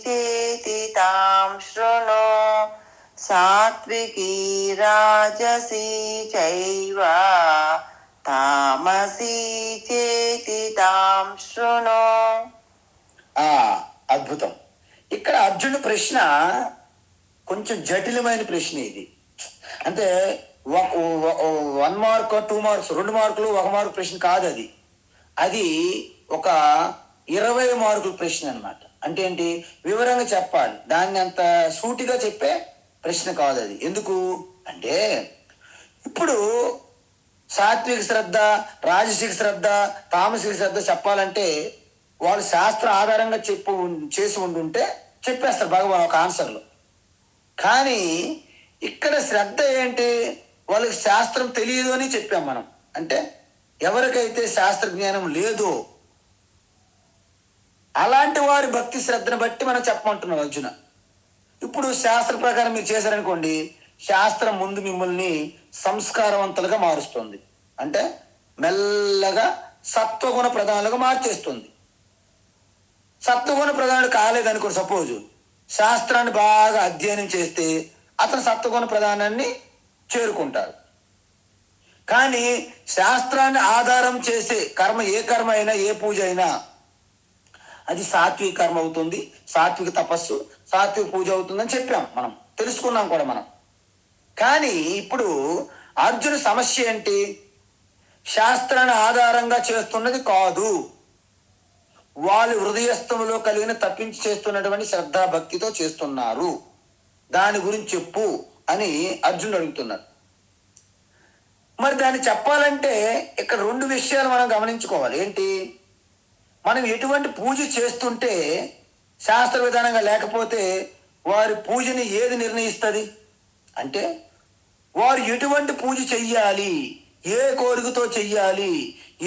చేతి తాం శృణు. సాత్వికీ రాజసీ చైవ తామసీ చేతి తాం శృణు. అద్భుతం. ఇక్కడ అర్జునుడి ప్రశ్న కొంచెం జటిలమైన ప్రశ్న ఇది. అంటే 1 మార్క్ 2 మార్క్స్ 2 మార్కులు 1 మార్కు ప్రశ్న కాదు అది. అది ఒక 20 మార్కుల ప్రశ్న అన్నమాట. అంటే ఏంటి, వివరంగా చెప్పాలి. దాన్ని అంత సూటిగా చెప్పే ప్రశ్న కాదు అది. ఎందుకు అంటే ఇప్పుడు సాత్విక శ్రద్ధ, రాజసిక శ్రద్ధ, తామసిక శ్రద్ధ చెప్పాలంటే వాళ్ళు శాస్త్ర ఆధారంగా చేసి ఉండుంటే చెప్పేస్తారు భగవాన్ ఒక ఆన్సర్లో. కానీ ఇక్కడ శ్రద్ధ ఏంటి, వాళ్ళకి శాస్త్రం తెలియదు అని చెప్పాం మనం. అంటే ఎవరికైతే శాస్త్ర జ్ఞానం లేదో అలాంటి వారి భక్తి శ్రద్ధను బట్టి మనం చెప్పమంటున్నాం అర్జున. ఇప్పుడు శాస్త్ర ప్రకారం మీరు చేశారనుకోండి, శాస్త్రం ముందు మిమ్మల్ని సంస్కారవంతులుగా మారుస్తుంది. అంటే మెల్లగా సత్వగుణ ప్రధానులుగా మార్చేస్తుంది. సత్వగుణ ప్రధానుడు కాలేదనుకో, సపోజు శాస్త్రాన్ని బాగా అధ్యయనం చేస్తే అతను సత్వగుణ ప్రధానాన్ని చేరుకుంటాడు. కానీ శాస్త్రాన్ని ఆధారం చేసే కర్మ, ఏ కర్మ అయినా ఏ పూజ అయినా అది సాత్విక కర్మ అవుతుంది, సాత్విక తపస్సు, సాత్విక పూజ అవుతుందని చెప్పాం మనం, తెలుసుకున్నాం కూడా మనం. కానీ ఇప్పుడు అర్జున సమస్య ఏంటి, శాస్త్రాన్ని ఆధారంగా చేస్తున్నది కాదు, వాళ్ళు హృదయస్థంలో కలిగిన తప్పించి చేస్తున్నటువంటి శ్రద్ధా భక్తితో చేస్తున్నారు, దాని గురించి చెప్పు అని అర్జునుడు అడుగుతున్నారు. మరి దాన్ని చెప్పాలంటే ఇక్కడ 2 విషయాలు మనం గమనించుకోవాలి. ఏంటి, మనం ఎటువంటి పూజ చేస్తుంటే శాస్త్ర విధానంగా లేకపోతే వారి పూజని ఏది నిర్ణయిస్తుంది అంటే, వారు ఎటువంటి పూజ చెయ్యాలి, ఏ కోరికతో చెయ్యాలి,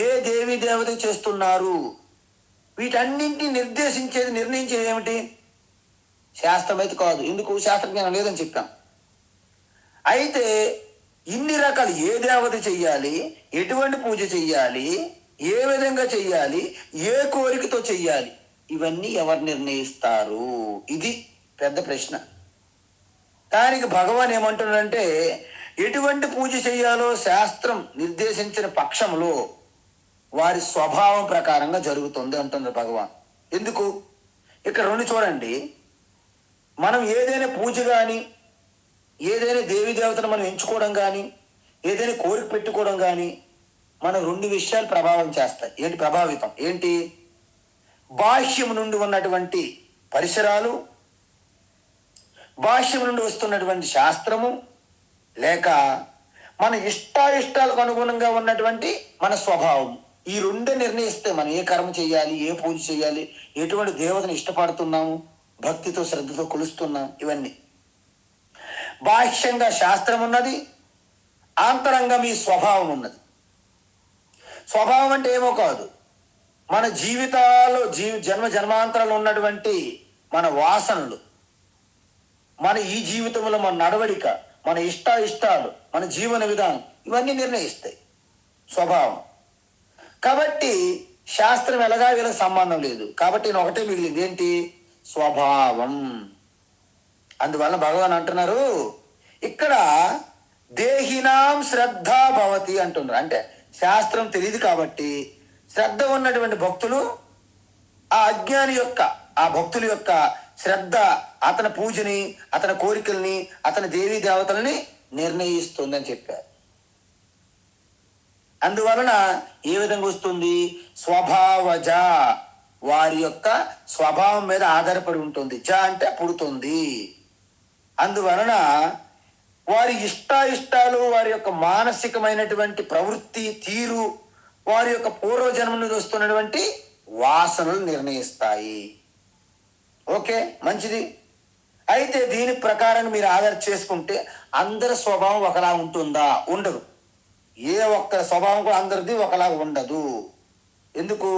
ఏ దేవీ దేవత చేస్తున్నారు, వీటన్నింటినీ నిర్ణయించేది ఏమిటి, శాస్త్రం అయితే కాదు. ఎందుకు, శాస్త్రజ్ఞానం లేదని చెప్పాం. అయితే ఇన్ని రకాలు, ఏ దేవత చెయ్యాలి, ఎటువంటి పూజ చెయ్యాలి, ఏ విధంగా చెయ్యాలి, ఏ కోరికతో చెయ్యాలి, ఇవన్నీ ఎవరు నిర్ణయిస్తారు, ఇది పెద్ద ప్రశ్న. దానికి భగవాన్ ఏమంటున్నాడంటే, ఎటువంటి పూజ చెయ్యాలో శాస్త్రం నిర్దేశించిన పక్షంలో వారి స్వభావం ప్రకారంగా జరుగుతుంది అంటున్నారు భగవాన్. ఎందుకు, ఇక్కడ 2 చూడండి. మనం ఏదైనా పూజ కానీ, ఏదైనా దేవీ దేవతను మనం ఎంచుకోవడం కానీ, ఏదైనా కోరిక పెట్టుకోవడం కానీ, మనం 2 విషయాలు ప్రభావం చేస్తాయి. ప్రభావితం ఏంటి, బాహ్యం నుండి ఉన్నటువంటి పరిసరాలు, బాహ్యం నుండి వస్తున్నటువంటి శాస్త్రము, లేక మన ఇష్టాయిష్టాలకు అనుగుణంగా ఉన్నటువంటి మన స్వభావం. ఈ 2 నిర్ణయిస్తే మనం ఏ కర్మ చేయాలి, ఏ పూజ చేయాలి, ఎటువంటి దేవతను ఇష్టపడుతున్నాము, భక్తితో శ్రద్ధతో కొలుస్తున్నాం. ఇవన్నీ బాహ్యంగా శాస్త్రం ఉన్నది, ఆంతరంగా మీ స్వభావం ఉన్నది. స్వభావం అంటే ఏమో కాదు, మన జీవితాల్లో జన్మ జన్మాంతరాలు ఉన్నటువంటి మన వాసనలు, మన ఈ జీవితంలో మన నడవడిక, మన ఇష్టాలు, మన జీవన విధానం, ఇవన్నీ నిర్ణయిస్తాయి స్వభావం. కాబట్టి శాస్త్రం ఎలాగా వీళ్ళకి సంబంధం లేదు. కాబట్టి నేను ఒకటే మిగిలింది, ఏంటి, స్వభావం. అందువల్ల భగవాన్ అంటున్నారు ఇక్కడ దేహినాం శ్రద్ధ భవతి అంటున్నారు. అంటే శాస్త్రం తెలియదు కాబట్టి శ్రద్ధ ఉన్నటువంటి భక్తులు, ఆ అజ్ఞాని యొక్క, ఆ భక్తుల యొక్క శ్రద్ధ అతని పూజని, అతని కోరికల్ని, అతని దేవీ దేవతలని నిర్ణయిస్తుందని చెప్పారు. అందువలన ఏ విధంగా వస్తుంది, స్వభావజ, వారి యొక్క స్వభావం మీద ఆధారపడి ఉంటుంది. జ అంటే పుడుతుంది. అందువలన వారి ఇష్టాలు, వారి యొక్క మానసికమైనటువంటి ప్రవృత్తి తీరు, వారి యొక్క పూర్వజన్మ నుండి వస్తున్నటువంటి వాసనలు నిర్ణయిస్తాయి. ఓకే, మంచిది. అయితే దీని ప్రకారం మీరు ఆధార చేసుకుంటే అందరి స్వభావం ఒకలా ఉంటుందా, ఉండదు. ఏ ఒక్క స్వభావం కూడా అందరిది ఒకలా ఉండదు. ఎందుకు,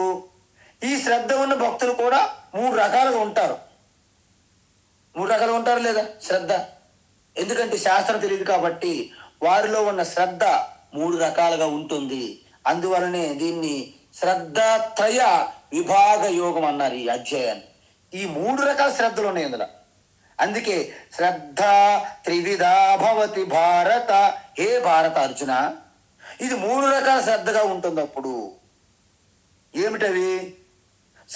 ఈ శ్రద్ధ ఉన్న భక్తులు కూడా 3 రకాలుగా ఉంటారు. మూడు రకాలు ఉంటారు లేదా శ్రద్ధ. ఎందుకంటే శాస్త్రం తెలియదు కాబట్టి వారిలో ఉన్న శ్రద్ధ మూడు రకాలుగా ఉంటుంది. అందువలనే దీన్ని శ్రద్ధాత్రయ విభాగ యోగం అన్నారు ఈ అధ్యాయాన్ని. ఈ మూడు రకాల శ్రద్ధలు ఉన్నాయి ఇందులో. అందుకే శ్రద్ధ త్రివిధా భవతి భారత, హే భారత అర్జున, ఇది మూడు రకాల శ్రద్ధగా ఉంటుంది. అప్పుడు ఏమిటవి?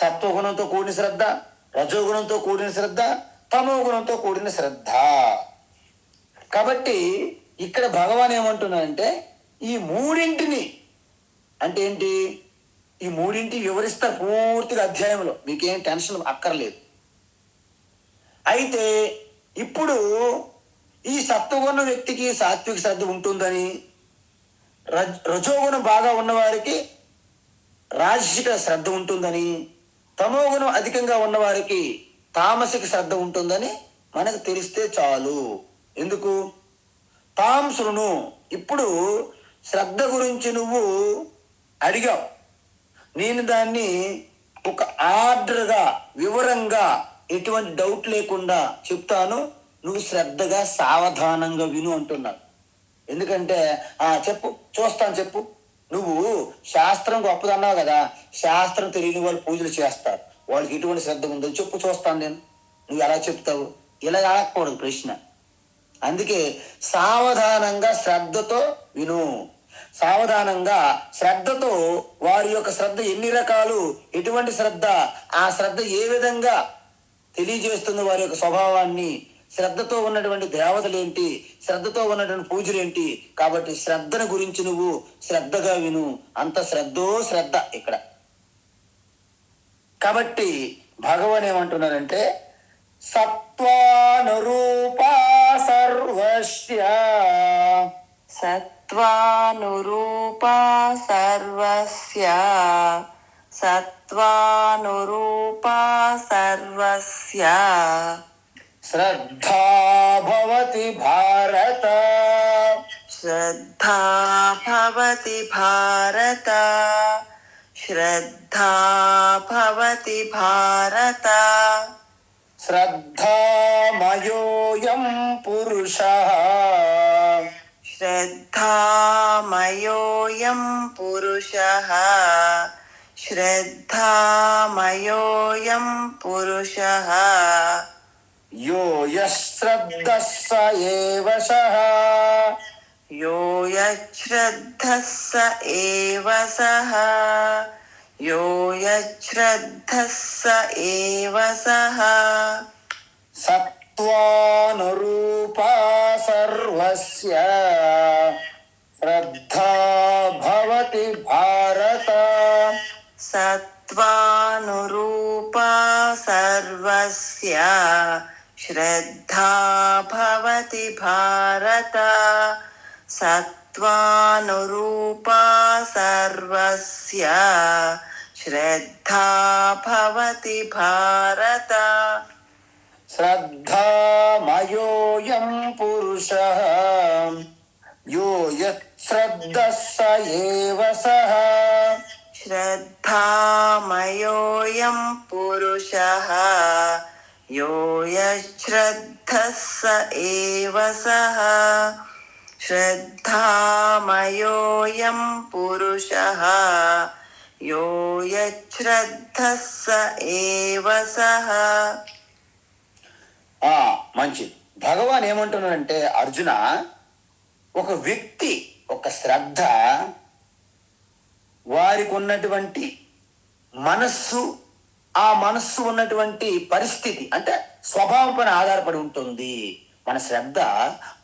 సత్వగుణంతో కూడిన శ్రద్ధ, రజోగుణంతో కూడిన శ్రద్ధ, తమో గుణంతో కూడిన శ్రద్ధ. కాబట్టి ఇక్కడ భగవాన్ ఏమంటున్నారంటే ఈ మూడింటిని, అంటే ఏంటి, ఈ మూడింటి వివరిస్తారు పూర్తిగా అధ్యాయంలో, మీకేం టెన్షన్ అక్కర్లేదు. అయితే ఇప్పుడు ఈ సత్వగుణ వ్యక్తికి సాత్విక శ్రద్ధ ఉంటుందని, రజోగుణం బాగా ఉన్నవారికి రాజసిక శ్రద్ధ ఉంటుందని, తమోగుణం అధికంగా ఉన్నవారికి తామసిక శ్రద్ధ ఉంటుందని మనకు తెలిస్తే చాలు. ఎందుకు? తాం శృణు. ఇప్పుడు శ్రద్ధ గురించి నువ్వు అడిగావు, నేను దాన్ని ఒక ఆర్డర్గా వివరంగా ఎటువంటి డౌట్ లేకుండా చెప్తాను, నువ్వు శ్రద్ధగా సావధానంగా విను అంటున్నావు. ఎందుకంటే చెప్పు, చూస్తాను, చెప్పు. నువ్వు శాస్త్రం గొప్పదన్నావు కదా, శాస్త్రం తెలియని వాళ్ళు పూజలు చేస్తారు, వాళ్ళకి ఎటువంటి శ్రద్ధ ఉందో చెప్పు, చూస్తాను నేను. నువ్వు ఎలా చెప్తావు? ఇలా అడగకూడదు ప్రశ్న. అందుకే సావధానంగా శ్రద్ధతో విను. సావధానంగా శ్రద్ధతో వారి యొక్క శ్రద్ధ ఎన్ని రకాలు, ఎటువంటి శ్రద్ధ, ఆ శ్రద్ధ ఏ విధంగా తెలియజేస్తుంది వారి యొక్క స్వభావాన్ని, శ్రద్ధతో ఉన్నటువంటి దేవతలు ఏంటి, శ్రద్ధతో ఉన్నటువంటి పూజలు ఏంటి. కాబట్టి శ్రద్ధను గురించి నువ్వు శ్రద్ధగా విను. అంత శ్రద్ధో శ్రద్ధ ఇక్కడ. కాబట్టి భగవాన్ ఏమంటున్నారంటే సత్వానురూపా సర్వస్య, సత్వానురూపా సర్వస్య, సత్వానురూపా సర్వస్య శ్రద్ధా భవతి భారత, శ్రద్ధా భవతి భారత, శ్రద్ధా భవతి భారత, శ్రద్ధామయోయం పురుషః, శ్రద్ధామయోయం పురుషః, శ్రద్ధామయోయం పురుషః, యో యశ్రద్ధః స ఏవ సః, యో యశ్రద్ధః స ఏవ సః, యో యశ్రద్ధః స ఏవ సః, సత్వానురూపా సర్వస్య శ్రద్ధా భవతి భారత, సత్వానురూపా సర్వస్య శ్రద్ధా భవతి భారత, సత్వానురూపా సర్వస్య శ్రద్ధా భవతి భారత, శ్రద్ధామయోయం పురుషః యో యశ్రద్ధః స ఏవ సః, శ్రద్ధామయోయం పురుషః యో యశ్రద్ధః స ఏవ సః, శ్రద్ధామయోయం పురుషః యో యశ్రద్ధః స ఏవ సః. మంచిది. భగవాన్ ఏమంటున్నాడంటే అర్జున, ఒక వ్యక్తి ఒక శ్రద్ధ వారికి ఉన్నటువంటి మనస్సు, ఆ మనస్సు ఉన్నటువంటి పరిస్థితి అంటే స్వభావం పైన ఆధారపడి ఉంటుంది. మన శ్రద్ధ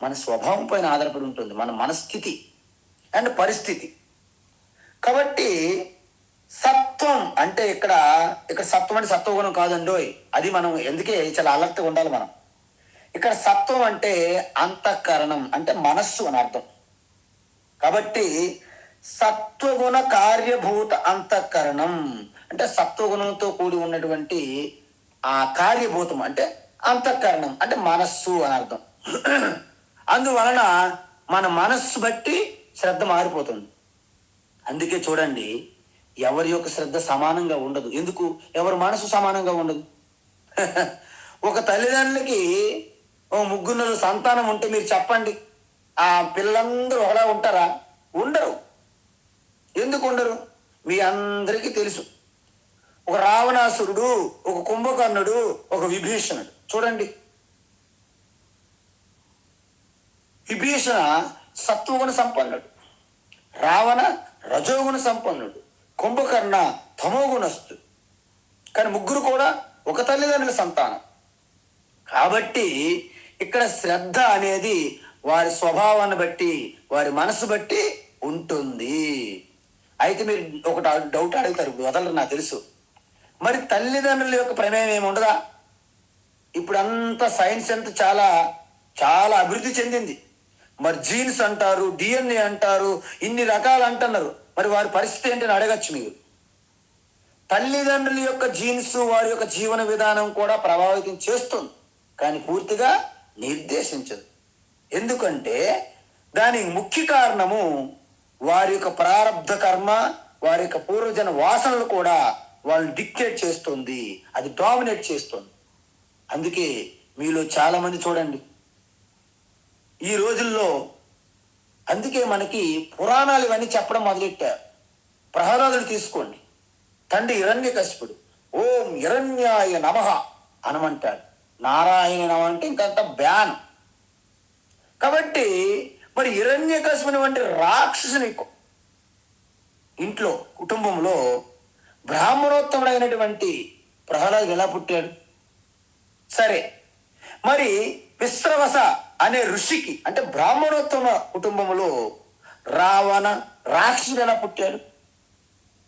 మన స్వభావం పైన ఆధారపడి ఉంటుంది, మన మనస్థితి అండ్ పరిస్థితి. కాబట్టి సత్వం అంటే ఇక్కడ సత్వం అంటే సత్వగుణం కాదండోయ్, అది మనం ఎందుకే చాలా అలర్ట్గా ఉండాలి మనం. ఇక్కడ సత్వం అంటే అంతఃకరణం అంటే మనస్సు అని అర్థం. కాబట్టి సత్వగుణ కార్యభూత అంతఃకరణం అంటే సత్వగుణంతో కూడి ఉన్నటువంటి ఆ కార్యభూతం అంటే అంతఃకరణం అంటే మనస్సు అని అర్థం. అందువలన మన మనస్సు బట్టి శ్రద్ధ మారిపోతుంది. అందుకే చూడండి, ఎవరి యొక్క శ్రద్ధ సమానంగా ఉండదు. ఎందుకు? ఎవరి మనసు సమానంగా ఉండదు. ఒక తల్లిదండ్రులకి ఓ ముగ్గురు సంతానం ఉంటే మీరు చెప్పండి, ఆ పిల్లలందరూ ఒకలా ఉంటారా? ఉండరు. ఎందుకు ఉండరు? మీ అందరికీ తెలుసు. ఒక రావణాసురుడు, ఒక కుంభకర్ణుడు, ఒక విభీషణుడు. చూడండి, విభీషణ సత్వగుణ సంపన్నుడు, రావణ రజోగుణ సంపన్నుడు, కుంభకర్ణ తమోగుణస్థుడు. కానీ ముగ్గురు కూడా ఒక తల్లిదండ్రుల సంతానం. కాబట్టి ఇక్కడ శ్రద్ధ అనేది వారి స్వభావాన్ని బట్టి, వారి మనసు బట్టి ఉంటుంది. అయితే మీరు ఒకటి డౌట్ అడుగుతారు, వదలరు నాకు తెలుసు. మరి తల్లిదండ్రుల యొక్క ప్రమేయం ఏమి ఉండదా? ఇప్పుడు అంతా సైన్స్ అంతా చాలా చాలా అభివృద్ధి చెందింది. మరి జీన్స్ అంటారు, డిఎన్ఏ అంటారు, ఇన్ని రకాలు అంటున్నారు. మరి వారి పరిస్థితి ఏంటని అడగచ్చు మీరు. తల్లిదండ్రుల యొక్క జీన్స్ వారి యొక్క జీవన విధానం కూడా ప్రభావితం చేస్తుంది, కానీ పూర్తిగా నిర్దేశించదు. ఎందుకంటే దానికి ముఖ్య కారణము వారి యొక్క ప్రారబ్ధ కర్మ, వారి యొక్క పూర్వజన వాసనలు కూడా వాళ్ళు డిక్టేట్ చేస్తుంది, అది డామినేట్ చేస్తుంది. అందుకే మీలో చాలా మంది చూడండి ఈ రోజుల్లో, అందుకే మనకి పురాణాలు ఇవన్నీ చెప్పడం మొదలెట్టారు. ప్రహ్లాదుడు తీసుకోండి, తండ్రి హిరణ్యకశిపుడు ఓం హిరణ్యాయ నమః అనమంటాడు. నారాయణ నమ అంటే ఇంకంత బ్యాన్. కాబట్టి మరి హిరణ్యకశిపుని వంటి రాక్షసుని ఇంట్లో కుటుంబంలో బ్రాహ్మణోత్తముడైనటువంటి ప్రహ్లాదుడు ఎలా పుట్టాడు? సరే, మరి విశ్రవస అనే ఋషికి అంటే బ్రాహ్మణోత్తమ కుటుంబంలో రావణ రాక్షసుడు ఎలా పుట్టాడు?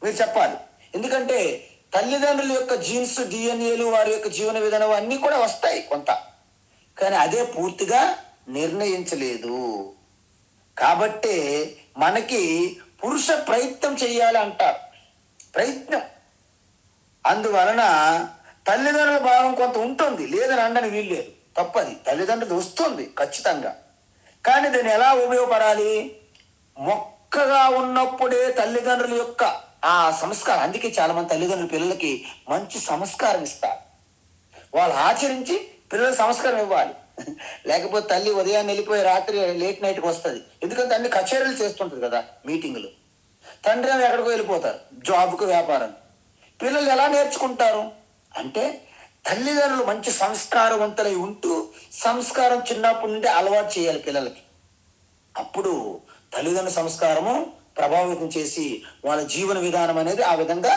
మీరు చెప్పాలి. ఎందుకంటే తల్లిదండ్రుల యొక్క జీన్స్, డిఎన్ఏలు, వారి యొక్క జీవన విధానం అన్నీ కూడా వస్తాయి కొంత, కానీ అదే పూర్తిగా నిర్ణయించలేదు. కాబట్టే మనకి పురుష ప్రయత్నం చేయాలి అంటారు, ప్రయత్నం. అందువలన తల్లిదండ్రుల భావం కొంత ఉంటుంది, లేదని అండని వీల్లేదు, తప్పది. తల్లిదండ్రులు వస్తుంది ఖచ్చితంగా, కానీ దాన్ని ఎలా ఉపయోగపడాలి? మొక్కగా ఉన్నప్పుడే తల్లిదండ్రుల యొక్క ఆ సంస్కారం. అందుకే చాలా మంది తల్లిదండ్రులు పిల్లలకి మంచి సంస్కారం ఇస్తారు, వాళ్ళు ఆచరించి పిల్లలకు సంస్కారం ఇవ్వాలి. లేకపోతే తల్లి ఉదయాన్నే వెళ్ళిపోయి రాత్రి లేట్ నైట్కి వస్తుంది, ఎందుకంటే అన్ని కచేరీలు చేస్తుంటుంది కదా, మీటింగులు. తండ్రి ఏమో ఎక్కడికో వెళ్ళిపోతారు, జాబ్కు, వ్యాపారం. పిల్లలు ఎలా నేర్చుకుంటారు అంటే తల్లిదండ్రులు మంచి సంస్కారవంతులై ఉంటూ సంస్కారం చిన్నప్పటి నుండి అలవాటు చేయాలి పిల్లలకి. అప్పుడు తల్లిదండ్రుల సంస్కారము ప్రభావితం చేసి వాళ్ళ జీవన విధానం అనేది ఆ విధంగా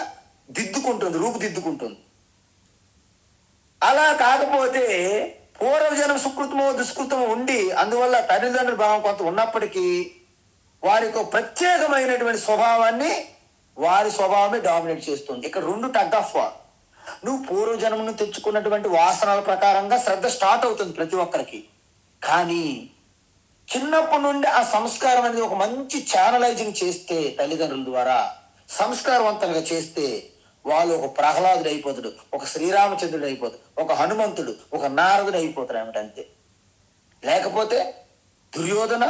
దిద్దుకుంటుంది, రూపుదిద్దుకుంటుంది. అలా కాకపోతే పూర్వజనం సుకృతమో దుష్కృతమో ఉండి అందువల్ల తల్లిదండ్రుల భావం కొంత ఉన్నప్పటికీ వారికి ప్రత్యేకమైనటువంటి స్వభావాన్ని, వారి స్వభావమే డామినేట్ చేస్తుంది. ఇక్కడ రెండు టగ్ ఆఫ్ వార్. నువ్వు పూర్వజన్మను తెచ్చుకున్నటువంటి వాసనల ప్రకారంగా శ్రద్ధ స్టార్ట్ అవుతుంది ప్రతి ఒక్కరికి, కానీ చిన్నప్పటి నుండి ఆ సంస్కారం అనేది ఒక మంచి ఛానలైజింగ్ చేస్తే, తల్లిదండ్రుల ద్వారా సంస్కారవంతంగా చేస్తే వాళ్ళు ఒక ప్రహ్లాదుడు అయిపోతాడు, ఒక శ్రీరామచంద్రుడు అయిపోతాడు, ఒక హనుమంతుడు, ఒక నారదుడు అయిపోతాడు ఏమిటంతే. లేకపోతే దుర్యోధన,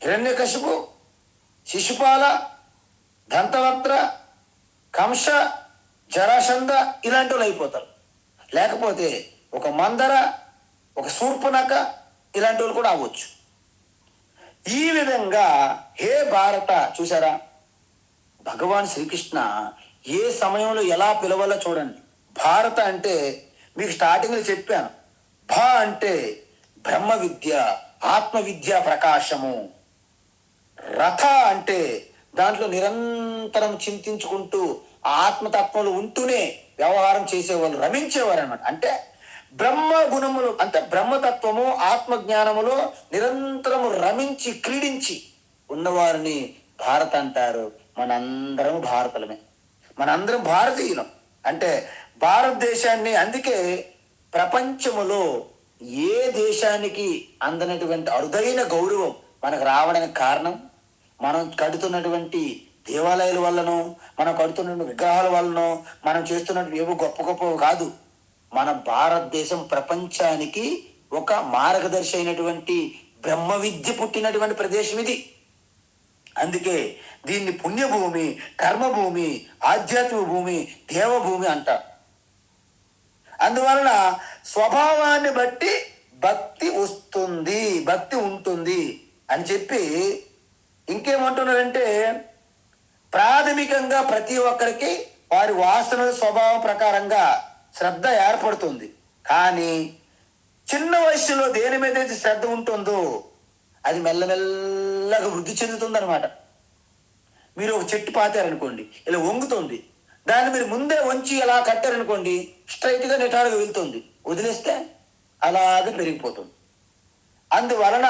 హిరణ్యకశిపు, శిశుపాల, దంతవక్త్ర, కంస, జరాసంధ ఇలాంటి వాళ్ళు అయిపోతారు. లేకపోతే ఒక మందర, ఒక శూర్పణఖ ఇలాంటి వాళ్ళు కూడా అవ్వచ్చు. ఈ విధంగా హే భారత, చూసారా భగవాన్ శ్రీకృష్ణ ఏ సమయంలో ఎలా పిలవాలో చూడండి. భారత అంటే మీకు స్టార్టింగ్లో చెప్పాను, భా అంటే బ్రహ్మ విద్య, ఆత్మ విద్య ప్రకాశము. రథ అంటే దాంట్లో నిరంతరం చింతించుకుంటూ ఆత్మతత్వంలో ఉంటూనే వ్యవహారం చేసేవాళ్ళు, రమించేవారు అనమాట. అంటే బ్రహ్మ గుణములు అంటే బ్రహ్మతత్వము, ఆత్మజ్ఞానములో నిరంతరము రమించి క్రీడించి ఉన్నవారిని భారత అంటారు. మనందరం భారతలమే, మనందరం భారతీయులం. అంటే భారతదేశాన్ని, అందుకే ప్రపంచములో ఏ దేశానికి అందనటువంటి అరుదైన గౌరవం మనకు రావడానికి కారణం మనం కడుతున్నటువంటి దేవాలయాల వల్లనో, మనం కడుతున్న విగ్రహాల వల్లనో, మనం చేస్తున్నట్టు ఏవో గొప్ప గొప్పవి కాదు. మన భారతదేశం ప్రపంచానికి ఒక మార్గదర్శి అయినటువంటి బ్రహ్మ విద్య పుట్టినటువంటి ప్రదేశం ఇది. అందుకే దీన్ని పుణ్యభూమి, కర్మభూమి, ఆధ్యాత్మిక భూమి, దేవభూమి అంటారు. అందువలన స్వభావాన్ని బట్టి భక్తి వస్తుంది, భక్తి ఉంటుంది అని చెప్పి ఇంకేమంటున్నారంటే, ప్రాథమికంగా ప్రతి ఒక్కరికి వారి వాసనల స్వభావం ప్రకారంగా శ్రద్ధ ఏర్పడుతుంది. కానీ చిన్న వయసులో దేని మీద అయితే శ్రద్ధ ఉంటుందో అది మెల్లమెల్లగా వృద్ధి చెందుతుంది అనమాట. మీరు ఒక చెట్టు పాతారనుకోండి, ఇలా వంగుతుంది. దాన్ని మీరు ముందే వంచి ఇలా కట్టారనుకోండి, స్ట్రైట్గా నిటారుగా వెళ్తుంది. వదిలేస్తే అలాగే పెరిగిపోతుంది. అందువలన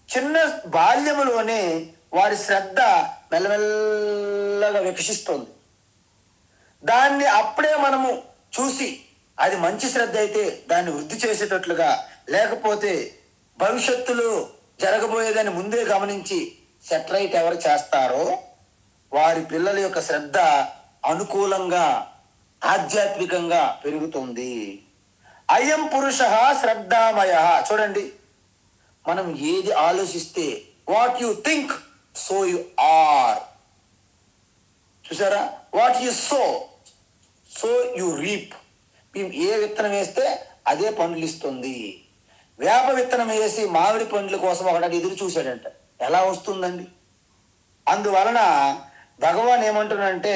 చిన్న బాల్యములోనే వారి శ్రద్ధ మెల్లమెల్లగా వికసిస్తుంది. దాన్ని అప్పుడే మనము చూసి అది మంచి శ్రద్ధ అయితే దాన్ని వృద్ధి చేసేటట్లుగా, లేకపోతే భవిష్యత్తులో జరగబోయేదాన్ని ముందే గమనించి సెటరైట్ ఎవరు చేస్తారో వారి పిల్లల యొక్క శ్రద్ధ అనుకూలంగా ఆధ్యాత్మికంగా పెరుగుతుంది. అయం పురుష శ్రద్ధామయ. చూడండి, మనం ఏది ఆలోచిస్తే, what you think so you are. చూసారా, what you sow you reap. మేము ఏ విత్తనం వేస్తే అదే పండ్లు ఇస్తుంది. వేప విత్తనం వేసి మామిడి పండ్ల కోసం ఒకటి ఎదురు చూశాడంట, ఎలా వస్తుందండి? అందువలన భగవాన్ ఏమంటున్నాడంటే,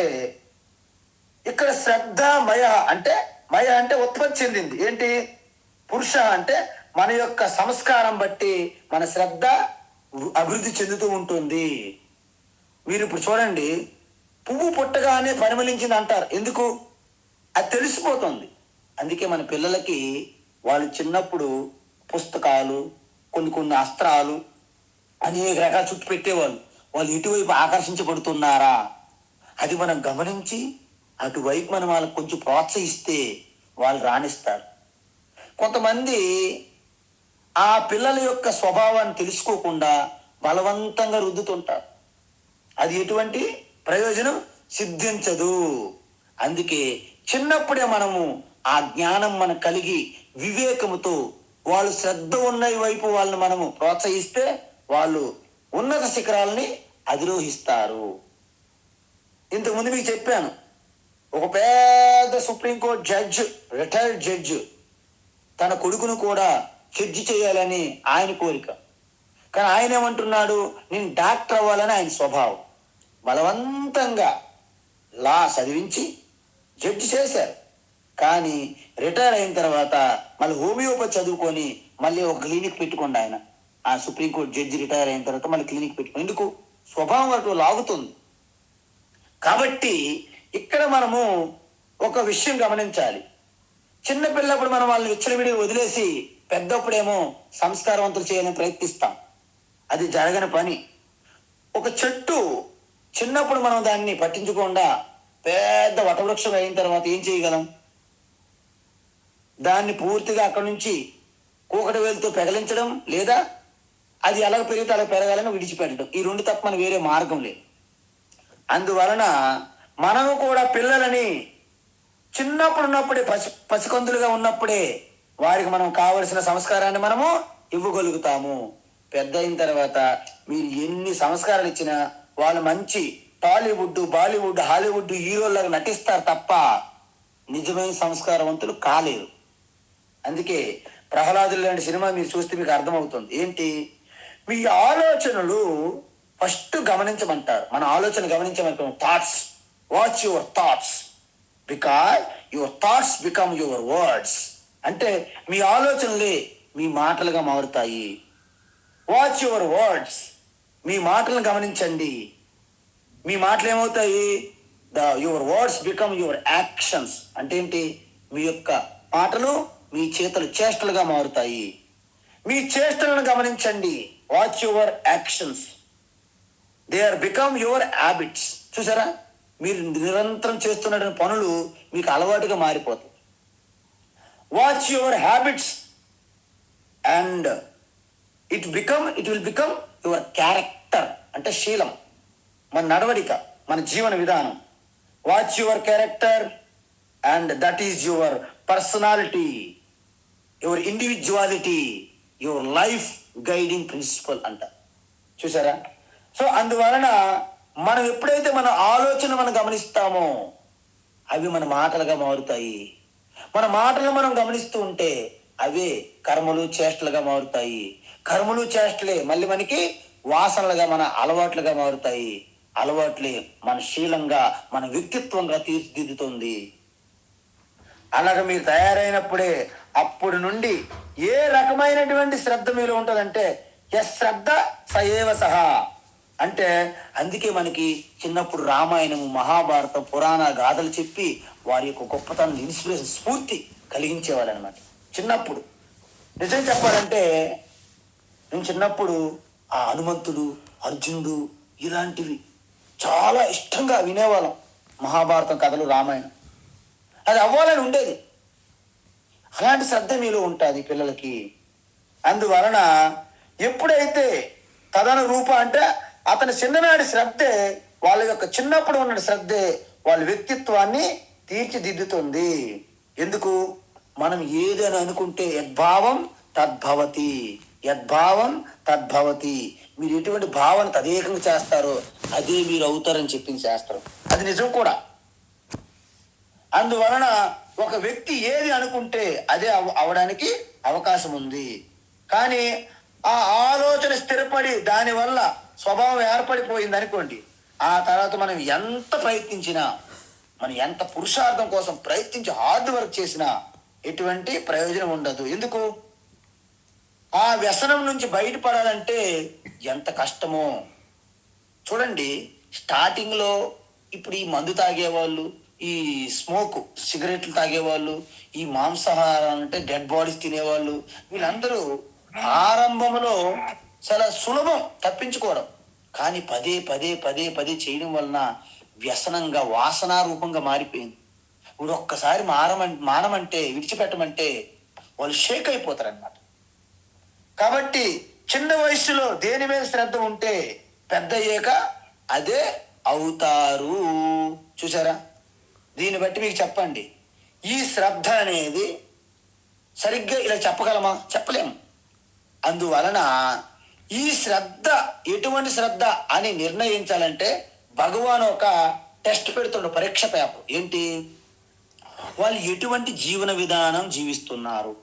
ఇక్కడ శ్రద్ధమయ అంటే, మయ అంటే ఉత్పత్తి చెందింది. ఏంటి? పురుష అంటే మన యొక్క సంస్కారం బట్టి మన శ్రద్ధ అభివృద్ధి చెందుతూ ఉంటుంది. మీరు ఇప్పుడు చూడండి, పువ్వు పుట్టగానే పరిమళించింది అంటారు. ఎందుకు? అది తెలిసిపోతుంది. అందుకే మన పిల్లలకి వాళ్ళు చిన్నప్పుడు పుస్తకాలు, కొన్ని అస్త్రాలు, అనేక రకాల చుట్టూ పెట్టేవాళ్ళు. వాళ్ళు ఇటువైపు ఆకర్షించబడుతున్నారా అది మనం గమనించి అటువైపు మనం వాళ్ళకి కొంచెం ప్రోత్సహిస్తే వాళ్ళు రాణిస్తారు. కొంతమంది ఆ పిల్లల యొక్క స్వభావాన్ని తెలుసుకోకుండా బలవంతంగా రుద్దుతుంటారు. అది ఎటువంటి ప్రయోజనం సిద్ధించదు. అందుకే చిన్నప్పుడే మనము ఆ జ్ఞానం మనకు కలిగి వివేకముతో వాళ్ళు శ్రద్ధ ఉన్న వైపు వాళ్ళని మనము ప్రోత్సహిస్తే వాళ్ళు ఉన్నత శిఖరాలని అధిరోహిస్తారు. ఇంతకుముందు మీకు చెప్పాను, ఒక పెద్ద సుప్రీంకోర్టు జడ్జ్, రిటైర్డ్ జడ్జ్, తన కొడుకును కూడా జడ్జి చేయాలని ఆయన కోరిక. కానీ ఆయన ఏమంటున్నాడు, నేను డాక్టర్ అవ్వాలని ఆయన స్వభావం. బలవంతంగా లా చదివించి జడ్జి చేశారు. కానీ రిటైర్ అయిన తర్వాత మళ్ళీ హోమియోపతి చదువుకొని మళ్ళీ ఒక క్లినిక్ పెట్టుకోండి. ఆయన ఆ సుప్రీంకోర్టు జడ్జి రిటైర్ అయిన తర్వాత మళ్ళీ క్లినిక్ పెట్టుకోండి. ఎందుకు? స్వభావం అటు లాగుతుంది. కాబట్టి ఇక్కడ మనము ఒక విషయం గమనించాలి. చిన్నపిల్లప్పుడు మనం వాళ్ళని విచ్చలవిడి వదిలేసి పెద్దప్పుడేమో సంస్కారవంతులు చేయాలని ప్రయత్నిస్తాం. అది జరగని పని. ఒక చెట్టు చిన్నప్పుడు మనం దాన్ని పట్టించకుండా పెద్ద వటవృక్షం అయిన తర్వాత ఏం చేయగలం? దాన్ని పూర్తిగా అక్కడి నుంచి కూకటి వేలుతో పెగలించడం, లేదా అది ఎలా పెరిగితే అలా పెరగాలని విడిచిపెట్టడం. ఈ రెండు తప్ప మన వేరే మార్గం లేదు. అందువలన మనము కూడా పిల్లలని చిన్నప్పుడు ఉన్నప్పుడే పసికందులుగా ఉన్నప్పుడే వారికి మనం కావలసిన సంస్కారాన్ని మనము ఇవ్వగలుగుతాము. పెద్ద అయిన తర్వాత మీరు ఎన్ని సంస్కారాలు ఇచ్చినా వాళ్ళు మంచి టాలీవుడ్, బాలీవుడ్, హాలీవుడ్ హీరోలాగా నటిస్తారు తప్ప నిజమైన సంస్కారవంతులు కాలేరు. అందుకే ప్రహ్లాదులు లాంటి సినిమా మీరు చూస్తే మీకు అర్థమవుతుంది. ఏంటి? మీ ఆలోచనలు ఫస్ట్ గమనించమంటారు. మన ఆలోచన గమనించమంటారు. Thoughts, watch your thoughts because your thoughts become your words. అంటే మీ ఆలోచనలే మీ మాటలుగా మారుతాయి. వాచ్ యువర్ వర్డ్స్, మీ మాటలను గమనించండి. మీ మాటలు ఏమవుతాయి? Your words become your actions. అంటే ఏంటి? మీ యొక్క మాటలు మీ చేతులు చేష్టలుగా మారుతాయి. మీ చేష్టలను గమనించండి. Watch your actions, they are become your habits. చూసారా, మీరు నిరంతరం చేస్తున్న పనులు మీకు అలవాటుగా మారిపోతాయి. Watch your habits and it will become your character. అంటే శీలం, మన నడవడిక, మన జీవన విధానం. Watch your character and that is your personality, your individuality, your life guiding principle అంట. చూసారా? సో అందువలన మనం ఎప్పుడైతే మన ఆలోచన మనం గమనిస్తామో అవి మన మాటలుగా మారుతాయి. మన మాటలు మనం గమనిస్తూ ఉంటే అవే కర్మలు చేష్టలుగా మారుతాయి. కర్మలు చేష్టలే మళ్ళీ మనకి వాసనలుగా, మన అలవాట్లుగా మారుతాయి. అలవాట్లే మన శీలంగా, మన వ్యక్తిత్వంగా తీర్చిదిద్దుతుంది. అలాగ మీరు తయారైనప్పుడే అప్పుడు నుండి ఏ రకమైనటువంటి శ్రద్ధ మీలో ఉంటుందంటే శ్రద్ధ సయేవ సహా అంటే, అందుకే మనకి చిన్నప్పుడు రామాయణము, మహాభారతం, పురాణ గాథలు చెప్పి వారి యొక్క గొప్పతనం, ఇన్స్పిరేషన్, స్ఫూర్తి కలిగించేవాళ్ళు అనమాట. చిన్నప్పుడు నిజం చెప్పాలంటే నేను చిన్నప్పుడు ఆ హనుమంతుడు, అర్జునుడు ఇలాంటివి చాలా ఇష్టంగా వినేవాళ్ళం. మహాభారతం కథలు, రామాయణం అది అవ్వాలని ఉండేది. అలాంటి శ్రద్ధ మీలో ఉంటుంది పిల్లలకి. అందువలన ఎప్పుడైతే తదన రూప అంటే అతని చిన్ననాటి శ్రద్ధే, వాళ్ళ యొక్క చిన్నప్పుడు ఉన్న శ్రద్ధే వాళ్ళ వ్యక్తిత్వాన్ని తీర్చిదిద్దుతుంది. ఎందుకు? మనం ఏదని అనుకుంటే యద్భావం తద్భవతి, యద్భావం తద్భవతి. మీరు ఎటువంటి భావన తదేకంగా చేస్తారో అదే మీరు అవుతారని చెప్పింది శాస్త్రం. అది నిజం కూడా. అందువలన ఒక వ్యక్తి ఏది అనుకుంటే అదే అవడానికి అవకాశం ఉంది. కానీ ఆ ఆలోచన స్థిరపడి దానివల్ల స్వభావం ఏర్పడిపోయింది అనుకోండి, ఆ తర్వాత మనం ఎంత ప్రయత్నించినా, మనం ఎంత పురుషార్థం కోసం ప్రయత్నించి హార్డ్ వర్క్ చేసినా ఎటువంటి ప్రయోజనం ఉండదు. ఎందుకు? ఆ వ్యసనం నుంచి బయటపడాలంటే ఎంత కష్టమో చూడండి. స్టార్టింగ్లో ఇప్పుడు ఈ మందు తాగేవాళ్ళు, ఈ స్మోక్ సిగరెట్లు తాగేవాళ్ళు, ఈ మాంసాహారం అంటే డెడ్ బాడీస్ తినేవాళ్ళు, వీళ్ళందరూ ఆరంభంలో చాలా సులభం తప్పించుకోవడం. కానీ పదే పదే పదే పదే చేయడం వలన వ్యసనంగా, వాసనా రూపంగా మారిపోయింది. ఇప్పుడు ఒక్కసారి మానమంటే, విడిచిపెట్టమంటే వాళ్ళు షేక్ అయిపోతారు అన్నమాట. కాబట్టి చిన్న వయసులో దేని మీద శ్రద్ధ ఉంటే పెద్ద అయ్యాక అదే అవుతారు. చూసారా? దీన్ని బట్టి మీకు చెప్పండి, ఈ శ్రద్ధ అనేది సరిగ్గా ఇలా చెప్పగలమా? చెప్పలేము. అందువలన ఈ శ్రద్ధ ఎటువంటి శ్రద్ధ అని నిర్ణయించాలంటే భగవాన్ ఒక టెస్ట్ పెడుతుండ, పరీక్ష పేపర్. ఏంటి? వాళ్ళు ఎటువంటి జీవన విధానం జీవిస్తున్నారు,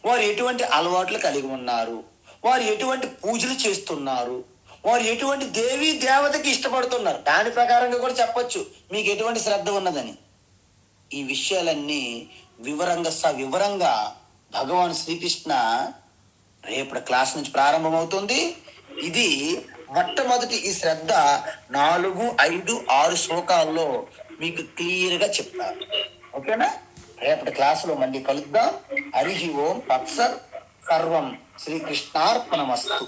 వారు ఎటువంటి అలవాట్లు కలిగి ఉన్నారు, వారు ఎటువంటి పూజలు చేస్తున్నారు, వారు ఎటువంటి దేవీ దేవతకి ఇష్టపడుతున్నారు, దాని ప్రకారంగా కూడా చెప్పొచ్చు మీకు ఎటువంటి శ్రద్ధ ఉన్నదని. ఈ విషయాలన్నీ వివరంగా భగవాన్ శ్రీకృష్ణ రేపటి క్లాస్ నుంచి ప్రారంభమవుతుంది. ఇది మొట్టమొదటి ఈ శ్రద్ధ 4, 5, 6 శ్లోకాల్లో మీకు క్లియర్గా చెప్తారు. ఓకేనా? రేపటి క్లాసులో మళ్ళీ కలుద్దాం. హరి ఓం తత్సత్. సర్వం శ్రీకృష్ణార్పణమస్తు.